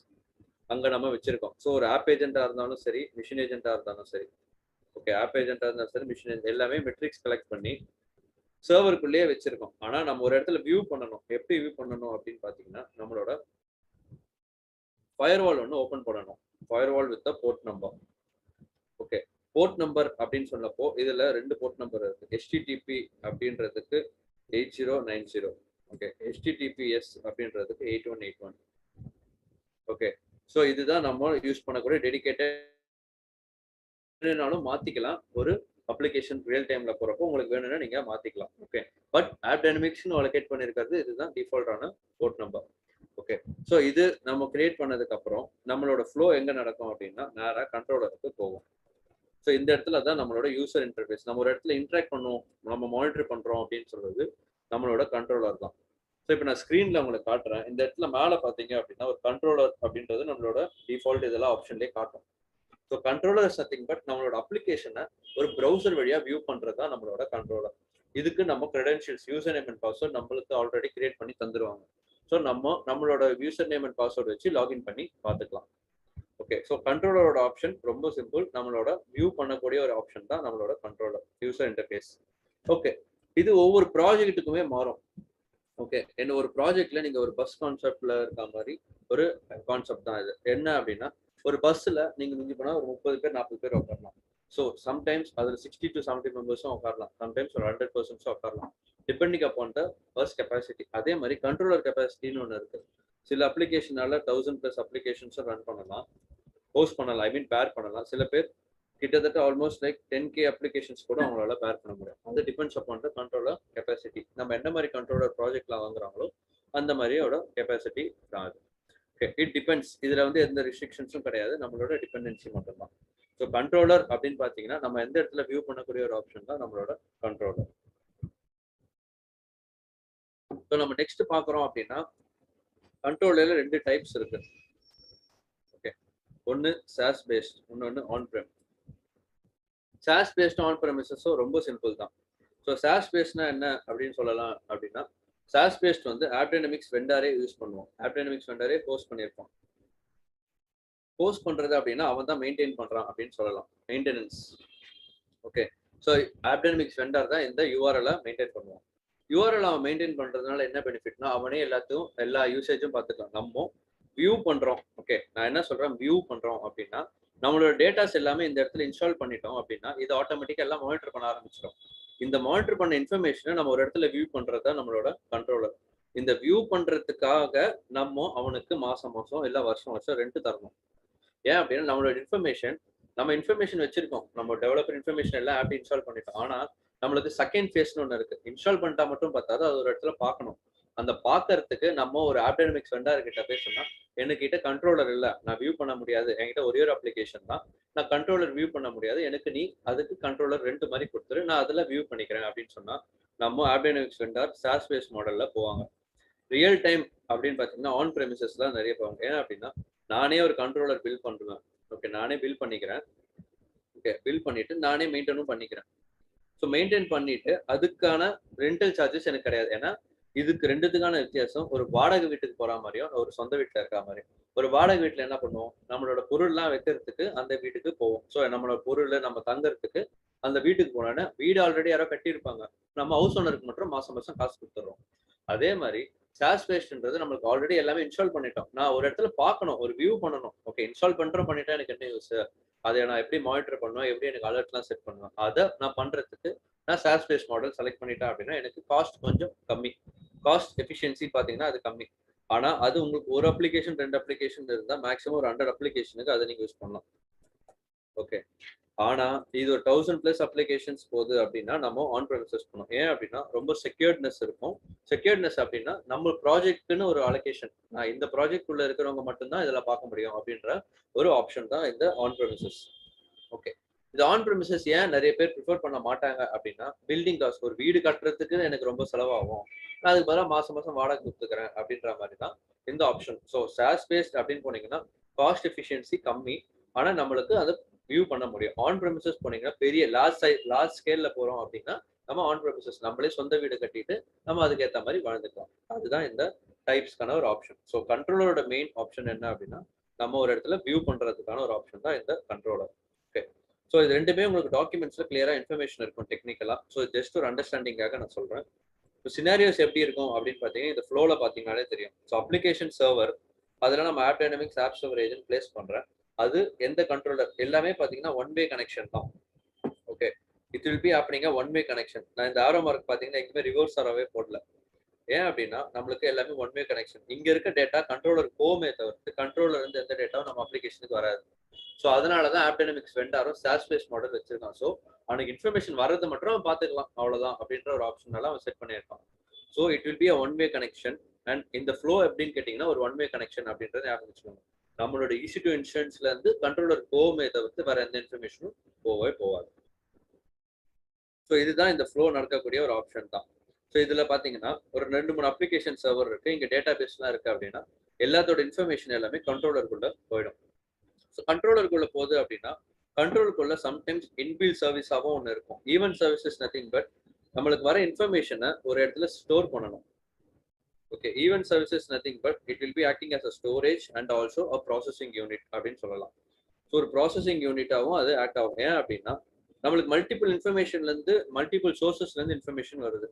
அங்க நம்ம வச்சிருக்கோம். ஸோ ஒரு ஆப் ஏஜென்ட்டா இருந்தாலும் சரி, மிஷின் ஏஜென்ட்டா இருந்தாலும் சரி, ஓகே, ஆப் ஏஜென்ட்டா இருந்தாலும் சரி, மிஷின் ஏஜென்ட் எல்லாமே மெட்ரிக்ஸ் கலெக்ட் பண்ணி சர்வருக்குள்ளேயே வச்சிருக்கோம். ஆனா நம்ம ஒரு இடத்துல வியூ பண்ணணும். எப்படி வியூ பண்ணணும் அப்படின்னு பாத்தீங்கன்னா நம்மளோட ஃபயர்வால் ஒன்று ஓப்பன் பண்ணணும். Firewall with port number. Okay, port number அப்படின்னு சொன்னப்போ இதுல 2 போர்ட் நம்பர் இருக்கு. HTTP அப்படின்றதுக்கு 8090. ஓகே, HTTPS அப்படின்றதுக்கு 8181. ஓகே, ஸோ இதுதான் நம்ம யூஸ் பண்ணக்கூடிய டெடிகேட்டட் மாத்திக்கலாம். ஒரு அப்ளிகேஷன் ரியல் டைம்ல போறப்போ உங்களுக்கு வேணும்னா நீங்க மாத்திக்கலாம். ஓகே, பட் ஆப் டைனமிக்ஸ்னு அலோகேட் பண்ணிருக்கிறது இதுதான் டிஃபால்ட்டான போர்ட் நம்பர். ஓகே, ஸோ இது நம்ம கிரியேட் பண்ணதுக்கு அப்புறம் நம்மளோட ஃப்ளோ எங்க நடக்கும் அப்படின்னா நேராக கண்ட்ரோலருக்கு போகும். ஸோ இந்த இடத்துல தான் நம்மளோட யூசர் இன்டர்ஃபேஸ். நம்ம ஒரு இடத்துல இன்ட்ராக்ட் பண்ணுவோம், நம்ம மானிட்டர் பண்றோம் அப்படின்னு சொல்றது நம்மளோட கண்ட்ரோலர் தான். ஸோ இப்போ நான் ஸ்க்ரீன்ல உங்களுக்கு காட்டுறேன். இந்த இடத்துல மேலே பார்த்தீங்க அப்படின்னா ஒரு கண்ட்ரோலர் அப்படின்றது நம்மளோட டிஃபால்ட் இதெல்லாம் ஆப்ஷன்லேயே காட்டும். So controller is nothing but நம்மளோட அப்ளிகேஷனை ஒரு ப்ரௌசர் வழியா வியூ பண்றது தான் நம்மளோட கண்ட்ரோலர். இதுக்கு நம்ம credentials, user name and password நம்மளுக்கு ஆல்ரெடி கிரியேட் பண்ணி தந்துருவாங்க. ஸோ நம்மளோட யூசர் நேம் அண்ட் பாஸ்வேர்டு வச்சு லாகின் பண்ணி பார்த்துக்கலாம். ஓகே, ஸோ கண்ட்ரோலரோட ஆப்ஷன் ரொம்ப சிம்பிள். நம்மளோட வியூ பண்ணக்கூடிய ஒரு ஆப்ஷன் தான் நம்மளோட கண்ட்ரோலர் யூசர் இன்டர்ஃபேஸ். ஓகே, இது ஒவ்வொரு ப்ராஜெக்ட்டுக்குமே மாறும். ஓகே, என்ன ஒரு ப்ராஜெக்ட்ல நீங்க ஒரு பஸ் கான்செப்ட்ல இருக்க மாதிரி ஒரு கான்செப்ட் தான் இது. என்ன அப்படின்னா ஒரு பஸ்ஸில் நீங்கள் மிஞ்சி போனால் ஒரு 30 பேர் 40 பேர் உட்காரலாம். ஸோ சம்டைம்ஸ் அதில் 60 to 70 மெம்பர்ஸும் உட்காரலாம், சம்டைம்ஸ் ஒரு 100% உட்காரலாம், depending upon the bus capacity. அதே மாதிரி கண்ட்ரோலர் கெப்பாசிட்டின்னு ஒன்று இருக்குது. சில அப்ளிகேஷனால 1000+ அப்ளிகேஷன்ஸும் ரன் பண்ணலாம், ஹோஸ்ட் பண்ணலாம், ஐ மீன் பேர் பண்ணலாம். சில பேர் கிட்டத்தட்ட ஆல்மோஸ்ட் லைக் 10K அப்ளிகேஷன்ஸ் கூட அவங்களால பேர் பண்ண முடியும். அது depends upon the controller capacity. நம்ம என்ன மாதிரி கண்ட்ரோலர் ப்ராஜெக்ட்லாம் வாங்குறாங்களோ அந்த மாதிரியோட கெப்பாசிட்டி தான் அது. It depends. இதுல வந்து எந்த ரெஸ்ட்ரிக்ஷன்ஸும் கிடையாது, நம்மளோட டிபெண்டன்சி மட்டும்தான். ஸோ கண்ட்ரோலர் அப்படின்னு பார்த்தீங்கன்னா நம்ம எந்த இடத்துல வியூ பண்ணக்கூடிய ஒரு ஆப்ஷன் தான் நம்மளோட கண்ட்ரோலர். ஸோ நம்ம நெக்ஸ்ட் பார்க்குறோம் அப்படின்னா கண்ட்ரோலர்ல 2 டைப்ஸ் இருக்கு. ஓகே, ஒன்று சாஸ் பேஸ்ட், இன்னொன்று ஆன் ப்ரெம். சாஸ் பேஸ்ட் ஆன் ப்ரெமிசஸும் ரொம்ப சிம்பிள் தான். ஸோ சாஸ் பேஸ்ட்னா என்ன அப்படின்னு சொல்லலாம் அப்படின்னா சாஸ் பேஸ்ட் வந்து AppDynamics வெண்டாரே யூஸ் பண்ணுவோம். AppDynamics வெண்டாரே ஹோஸ்ட் பண்ணியிருப்போம். ஹோஸ்ட் பண்றது அப்படின்னா அவன் தான் மெயின்டைன் பண்றான் அப்படின்னு சொல்லலாம், maintenance. Okay, so AppDynamics vendor தான் இந்த URL-ஐ மெயின்டைன் பண்ணுவான். URL அவன் மெயின்டைன் பண்றதுனால என்ன பெனிஃபிட்னா அவனே எல்லா யூசேஜும் பார்த்துக்கலாம். நம்ம வியூ பண்றோம். ஓகே, நான் என்ன சொல்றேன், வியூ பண்றோம் அப்படின்னா நம்மளோட டேட்டாஸ் எல்லாமே இந்த இடத்துல இன்ஸ்டால் பண்ணிட்டோம் அப்படின்னா இது ஆட்டோமேட்டிக்கா எல்லாம் மானிட்டர் பண்ண ஆரம்பிச்சிடும். இந்த மானிட்டர் பண்ண இன்ஃபர்மேஷனை நம்ம ஒரு இடத்துல வியூ பண்றது தான் நம்மளோட கண்ட்ரோலர். இந்த வியூ பண்றதுக்காக நம்ம அவனுக்கு மாசம் இல்ல வருஷம் ரெண்ட் தரணும். ஏன் அப்படின்னா நம்மளோட நம்ம இன்ஃபர்மேஷன் வச்சிருக்கோம், நம்ம டெவலப்பர் இன்ஃபர்மேஷன் எல்லாம் ஆப் இன்ஸ்டால் பண்ணிட்டோம். ஆனா நம்மளுக்கு செகண்ட் ஃபேஸ்னு ஒன்று இருக்கு. இன்ஸ்டால் பண்ணிட்டா மட்டும் பார்த்தாது, அது ஒரு இடத்துல பார்க்கணும். அந்த பார்க்கறதுக்கு நம்ம ஒரு AppDynamics வெண்டார் கிட்ட பேசணும்னா என்கிட்ட கண்ட்ரோலர் இல்லை, நான் வியூ பண்ண முடியாது, என்கிட்ட ஒரே ஒரு அப்ளிகேஷன் தான், நான் கண்ட்ரோலர் வியூ பண்ண முடியாது, எனக்கு நீ அதுக்கு கண்ட்ரோலர் ரெண்ட் மாதிரி கொடுத்துரு, நான் அதில் வியூ பண்ணிக்கிறேன் அப்படின்னு சொன்னா நம்ம AppDynamics வெண்டார் சாஸ் பேஸ் மாடல்ல போவாங்க. ரியல் டைம் அப்படின்னு பார்த்தீங்கன்னா ஆன் ப்ரெமிசஸ் தான் நிறைய போவாங்க. ஏன்னா அப்படின்னா நானே ஒரு கண்ட்ரோலர் பில் பண்ணுவேன். ஓகே, நானே பில் பண்ணிக்கிறேன். ஓகே, பில் பண்ணிட்டு நானே மெயின்டைனும் பண்ணிக்கிறேன். ஸோ மெயின்டைன் பண்ணிட்டு அதுக்கான ரெண்டல் சார்ஜஸ் எனக்கு கிடையாது. ஏன்னா இதுக்கு ரெண்டுத்துக்கான வித்தியாசம், ஒரு வாடகை வீட்டுக்கு போற மாதிரியும் ஒரு சொந்த வீட்டில் இருக்கிற மாதிரியும். ஒரு வாடகை வீட்டில் என்ன பண்ணுவோம், நம்மளோட பொருள்லாம் வைக்கிறதுக்கு அந்த வீட்டுக்கு போவோம். ஸோ நம்மளோட பொருள் நம்ம தங்கறதுக்கு அந்த வீட்டுக்கு போனோன்னா வீடு ஆல்ரெடி யாரோ கட்டியிருப்பாங்க, நம்ம ஹவுஸ் ஓனருக்கு மட்டும் மாசம் காசு கொடுத்துட்றோம். அதே மாதிரி சாஸ் பேஸ்ட்ன்றது நம்மளுக்கு ஆல்ரெடி எல்லாமே இன்ஸ்டால் பண்ணிட்டோம். நான் ஒரு இடத்துல பார்க்கணும், ஒரு வியூ பண்ணணும். ஓகே, இன்ஸ்டால் பண்ணிட்டா எனக்கு என்ன யூஸ், அதை நான் எப்படி மானிட்டர் பண்ணுவேன், எப்படி எனக்கு அலர்ட்லாம் செட் பண்ணுவேன், அதை நான் பண்றதுக்கு நான் சாஸ் பேஸ்ட் மாடல் செலக்ட் பண்ணிட்டேன் அப்படின்னா எனக்கு காஸ்ட் கொஞ்சம் கம்மி, காஸ்ட் எஃபிஷியன்சி பார்த்தீங்கன்னா அது கம்மி. ஆனா அது உங்களுக்கு ஒரு அப்ளிகேஷன் 2 அப்ளிகேஷன் இருந்தால் மேக்ஸிமம் ஒரு 100 அப்ளிகேஷனுக்கு அதை நீங்க யூஸ் பண்ணலாம். ஓகே, ஆனா இது ஒரு 1000+ அப்ளிகேஷன்ஸ் போகுது அப்படின்னா நம்ம ஆன் ப்ரெமிசஸ் பண்ணுவோம். ஏன் அப்படின்னா ரொம்ப செக்யூர்ட்னஸ் இருக்கும். செக்யூர்ட்னஸ் அப்படின்னா நம்ம ப்ராஜெக்ட்னு ஒரு அலோகேஷன், இந்த ப்ராஜெக்ட் உள்ள இருக்கிறவங்க மட்டும்தான் இதெல்லாம் பார்க்க முடியும் அப்படின்ற ஒரு ஆப்ஷன் தான் இந்த ஆன் ப்ரெமிசஸ். ஓகே, இது ஆன் ப்ரெமிசஸ் ஏன் நிறைய பேர் ப்ரிஃபர் பண்ண மாட்டாங்க அப்படின்னா பில்டிங் காஸ்ட், ஒரு வீடு கட்டுறதுக்கு எனக்கு ரொம்ப செலவாகும், நான் அதுக்கு பதிலாக மாசம் வாடகை கொடுத்துக்கிறேன் அப்படின்ற மாதிரி தான் இந்த ஆப்ஷன். ஸோ சாஸ் பேஸ்ட் அப்படின்னு போனீங்கன்னா காஸ்ட் எஃபிஷியன்சி கம்மி, ஆனா நம்மளுக்கு அதை வியூ பண்ண முடியும். ஆன் ப்ரெமிசஸ் போனீங்கன்னா பெரிய லார்ஜ் ஸ்கேல்ல போறோம் அப்படின்னா நம்ம ஆன் ப்ரெமிசஸ் நம்மளே சொந்த வீடு கட்டிட்டு நம்ம அதுக்கு ஏற்ற மாதிரி வாழ்ந்துக்கலாம். அதுதான் இந்த டைப்ஸ்க்கான ஒரு ஆப்ஷன். ஸோ கண்ட்ரோலரோட மெயின் ஆப்ஷன் என்ன அப்படின்னா நம்ம ஒரு இடத்துல வியூ பண்றதுக்கான ஒரு ஆப்ஷன் தான் இந்த கண்ட்ரோலர். ஓகே, ஸோ இது ரெண்டுமே உங்களுக்கு டாக்குமெண்ட்ஸ்ல கிளியரா இன்ஃபர்மேஷன் இருக்கும் டெக்னிக்கலா. ஸோ ஜஸ்ட் ஒரு அண்டர்ஸ்டாண்டிங்காக நான் சொல்றேன். இப்போ சினாரியோஸ் எப்படி இருக்கும் அப்படின்னு பார்த்தீங்கன்னா இந்த ஃப்ளோல பார்த்தீங்கன்னாலே தெரியும். ஸோ அப்ளிகேஷன் சர்வர், அதில் நம்ம AppDynamics app store agent place பண்றேன். அது எந்த கண்ட்ரோலர் எல்லாமே பார்த்தீங்கன்னா 1-way கனெக்ஷன் தான். Okay, it will be happening 1-way connection. நான் இந்த ஆரோ மார்க் பார்த்தீங்கன்னா எங்கேயுமே ரிவர்ஸ் ஆரோவே போடல. ஏன் அப்படின்னா நம்மளுக்கு எல்லாமே 1-way கனெக்ஷன். இங்க இருக்க டேட்டா கண்ட்ரோலர் போமே தவிர்த்து கண்ட்ரோலர் இருந்து எந்த டேட்டாவும் நம்ம அப்ளிகேஷனுக்கு வராது. ஸோ அதனாலதான் AppDynamics வெண்டாரும் சாஸ் பேஸ்ட் மாடல் வச்சிருக்கான். ஸோ அவனுக்கு இன்ஃபர்மேஷன் வர்றது மட்டும் அவன் பார்த்துக்கலாம், அவ்வளவுதான் அப்படின்ற ஒரு ஆப்ஷனால அவன் செட் பண்ணியிருக்கான். So it will B 1-way connection. And இந்த ஃப்ளோ எப்படின்னு கேட்டீங்கன்னா ஒரு 1-way கனெக்ஷன் அப்படின்றத ஞாபகம் வச்சுக்கோங்க. நம்மளோட EC2 இன்ஸ்டன்ஸ்ல இருந்து கண்ட்ரோலர் போகுமே தவிர்த்து வேற எந்த இன்ஃபர்மேஷனும் போகவே போகாது. ஸோ இதுதான் இந்த ஃப்ளோ நடக்கக்கூடிய ஒரு ஆப்ஷன் தான். ஸோ இதுல பாத்தீங்கன்னா ஒரு 2-3 அப்ளிகேஷன் சர்வர் இருக்கு, இங்க டேட்டா பேஸ்லாம் இருக்கு அப்படின்னா எல்லாத்தோட இன்ஃபர்மேஷன் எல்லாமே கண்ட்ரோலருக்குள்ள போயிடும். ஸோ கண்ட்ரோலருக்குள்ள போகுது அப்படின்னா கண்ட்ரோலுக்குள்ள சம்டைம்ஸ் இன்பில் சர்வீஸாகவும் ஒன்று இருக்கும். ஈவென்ட் சர்வீசஸ் நத்திங் பட் நம்மளுக்கு வர இன்ஃபர்மேஷனை ஒரு இடத்துல ஸ்டோர் பண்ணணும். Okay, event services nothing but it will be acting as a storage and also a processing unit அப்படின்னு சொல்லலாம். ஸோ ஒரு ப்ராசஸிங் யூனிட்டாகவும் அது ஆக்ட் ஆகும். ஏன் அப்படின்னா நம்மளுக்கு மல்டிபிள் இன்ஃபர்மேஷன்லேருந்து மல்டிபிள் சோர்சஸ்லேருந்து இன்ஃபர்மேஷன் வருது.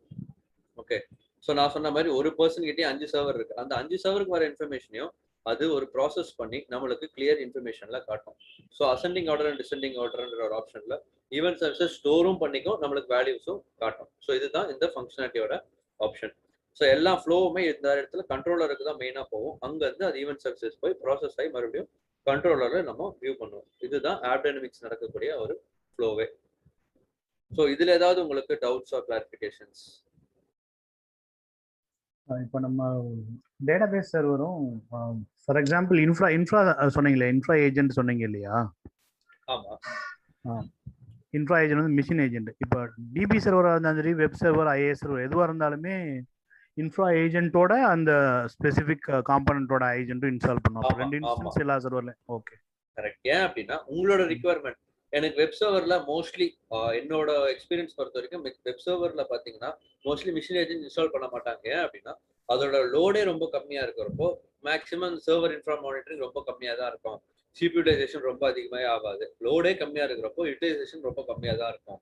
ஓகே, ஸோ நான் சொன்ன மாதிரி ஒரு பர்சன் கிட்டே 5 சர்வர் இருக்கு. அந்த 5 சர்வருக்கு வர இன்ஃபர்மேஷனையும் அது ஒரு ப்ராசஸ் பண்ணி நம்மளுக்கு கிளியர் இன்ஃபர்மேஷன்ல காட்டும். So ascending order and descending ஆர்டர்ன்ற ஒரு ஆப்ஷன்ல ஈவென்ட் சர்வீசஸ் ஸ்டோரும் பண்ணிக்கும், நம்மளுக்கு வேல்யூஸும் காட்டும். ஸோ இதுதான் இந்த ஃபங்க்ஷனாலிட்டியோட ஆப்ஷன். ஸோ எல்லா ஃப்ளோவுமே இந்த இடத்துல கண்ட்ரோலருக்கு தான் மெயினாக போகும். அங்கேருந்து அது ஈவென்ட் சர்வீசஸ் போய் ப்ராசஸ் ஆகி மறுபடியும் கண்ட்ரோலரில் நம்ம வியூ பண்ணுவோம். இதுதான் ஆப் டைனமிக்ஸ் நடக்கக்கூடிய ஒரு ஃப்ளோவே. ஸோ இதுல ஏதாவது உங்களுக்கு டவுட்ஸ் ஆர் கிளாரிஃபிகேஷன்ஸ்? இப்போ நம்ம டேட்டாபேஸ் சர்வரும் ஃபார் எக்ஸாம்பிள் இன்ஃப்ரா சொன்னீங்களே, இன்ஃப்ரா ஏஜென்ட் சொன்னீங்க இல்லையா? ஆமா, இன்ஃப்ரா ஏஜென்ட் வந்து மிஷின் ஏஜென்ட். இப்போ டிபி சர்வராக இருந்தாலும் சரி, வெப் சர்வர், ஐஏஎஸ் சர்வர் எதுவாக இருந்தாலுமே இன்ஃப்ரா ஏஜென்ட்டோட அந்த ஸ்பெசிஃபிக் காம்பனண்டோட ஏஜென்ட்டும் இன்ஸ்டால் பண்ணுவோம். 2 இன்ஸ்டன்ஸ் எல்லா சர்வர்லையும். Okay, correct. ஏன் அப்படின்னா உங்களோட ரிக்வயர்மெண்ட் எனக்கு வெப் சர்வர்ல மோஸ்ட்லி என்னோட எக்ஸ்பீரியன்ஸ் பொறுத்த வரைக்கும் வெப் சர்வர்ல பாத்தீங்கன்னா மோஸ்ட்லி மிஷின் ஏஜென்ட் இன்ஸ்டால் பண்ண மாட்டாங்க. ஏன் அப்படின்னா அதோட லோடே ரொம்ப கம்மியா இருக்கிறப்போ மேக்ஸிமம் சர்வர் இன்ஃப்ரா மானிட்டரிங் ரொம்ப கம்மியா தான் இருக்கும். CPU யூட்டிலைசேஷன் ரொம்ப அதிகமே ஆகாது. லோடே கம்மியா இருக்கிறப்போ யூட்டிலைசேஷன் ரொம்ப கம்மியா தான் இருக்கும்.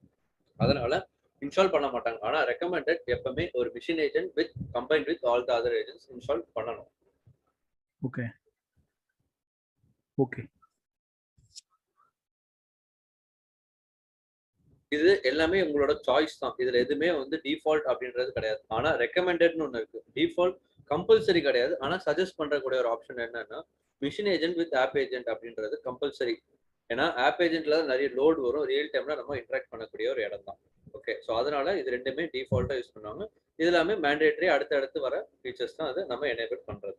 அதனால இன்ஸ்டால் பண்ண மாட்டாங்க. ஆனா ரெக்கமெண்டட் எப்பவுமே ஒரு machine agent with combined with all the other agents install பண்ணணும். Okay, okay. இது எல்லாமே உங்களோட சாய்ஸ் தான். இதுல எதுவுமே வந்து டிஃபால்ட் அப்படின்றது கிடையாது. ஆனா ரெக்கமெண்டட்னு ஒன்று இருக்கு. டிஃபால்ட் கம்பல்சரி கிடையாது. ஆனா சஜஸ்ட் பண்றக்கூடிய ஒரு ஆப்ஷன் என்னன்னா machine agent with app agent அப்படின்றது கம்பல்சரி. ஏன்னா ஆப் ஏஜென்ட்ல நிறைய லோட் வரும், ரியல் டைம்ல நம்ம இன்டராக்ட் பண்ணக்கூடிய ஒரு இடம் தான். ஓகே, ஸோ அதனால இது ரெண்டுமே டிஃபால்ட்டா யூஸ் பண்ணுவாங்க. இது எல்லாமே மேண்டேட்டரி அடுத்தடுத்து வர ஃபீச்சர்ஸ் தான் அது நம்ம எனேபிள் பண்றது.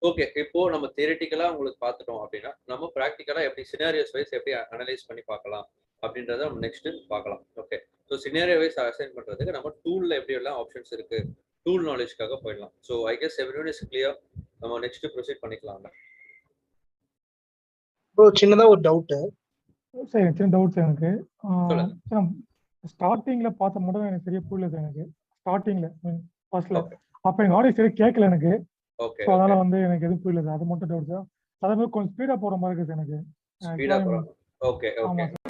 ஓகே, இப்போ நம்ம தியரிட்டிக்கலா உங்களுக்கு பார்த்துட்டோம் அப்படின்னா நம்ம ப்ராக்டிக்கலா எப்படி சினாரியோஸ் வைஸ் எப்படி அனலைஸ் பண்ணி பார்க்கலாம் அப்படின்றத நம்ம நெக்ஸ்ட் பார்க்கலாம். Okay, so scenario wise assign பண்றதுக்கு நம்ம டூல்ல எப்படி எல்லாம் ஆப்ஷன்ஸ் இருக்கு, டூல் நாலேஜ்க்காக போயிடலாம். So I guess everyone is clear. நம்ம நெக்ஸ்ட் ப்ரொசீட் பண்ணிக்கலாம். ப்ரோ சின்னதா ஒரு டவுட். சரி, சின்ன டவுட்ஸ் எனக்கு. சொல்லுங்க. ஸ்டார்டிங்ல பார்த்த மட்டும் எனக்கு சரியா புரியல. எனக்கு ஸ்டார்டிங்ல ஃபர்ஸ்ட்ல Okay. அப்ப எங்க ஆடியோ சரியா கேட்கல எனக்கு. ஓகே, ஸோ அதனால வந்து எனக்கு எதுவும் புரியல. அது மட்டும் டவுட்ஸ். அதே மாதிரி கொஞ்சம் ஸ்பீடா போற மாதிரி இருக்கு எனக்கு. ஸ்பீடா போறோம். ஓகே, ஆமா ஓகே. சார்.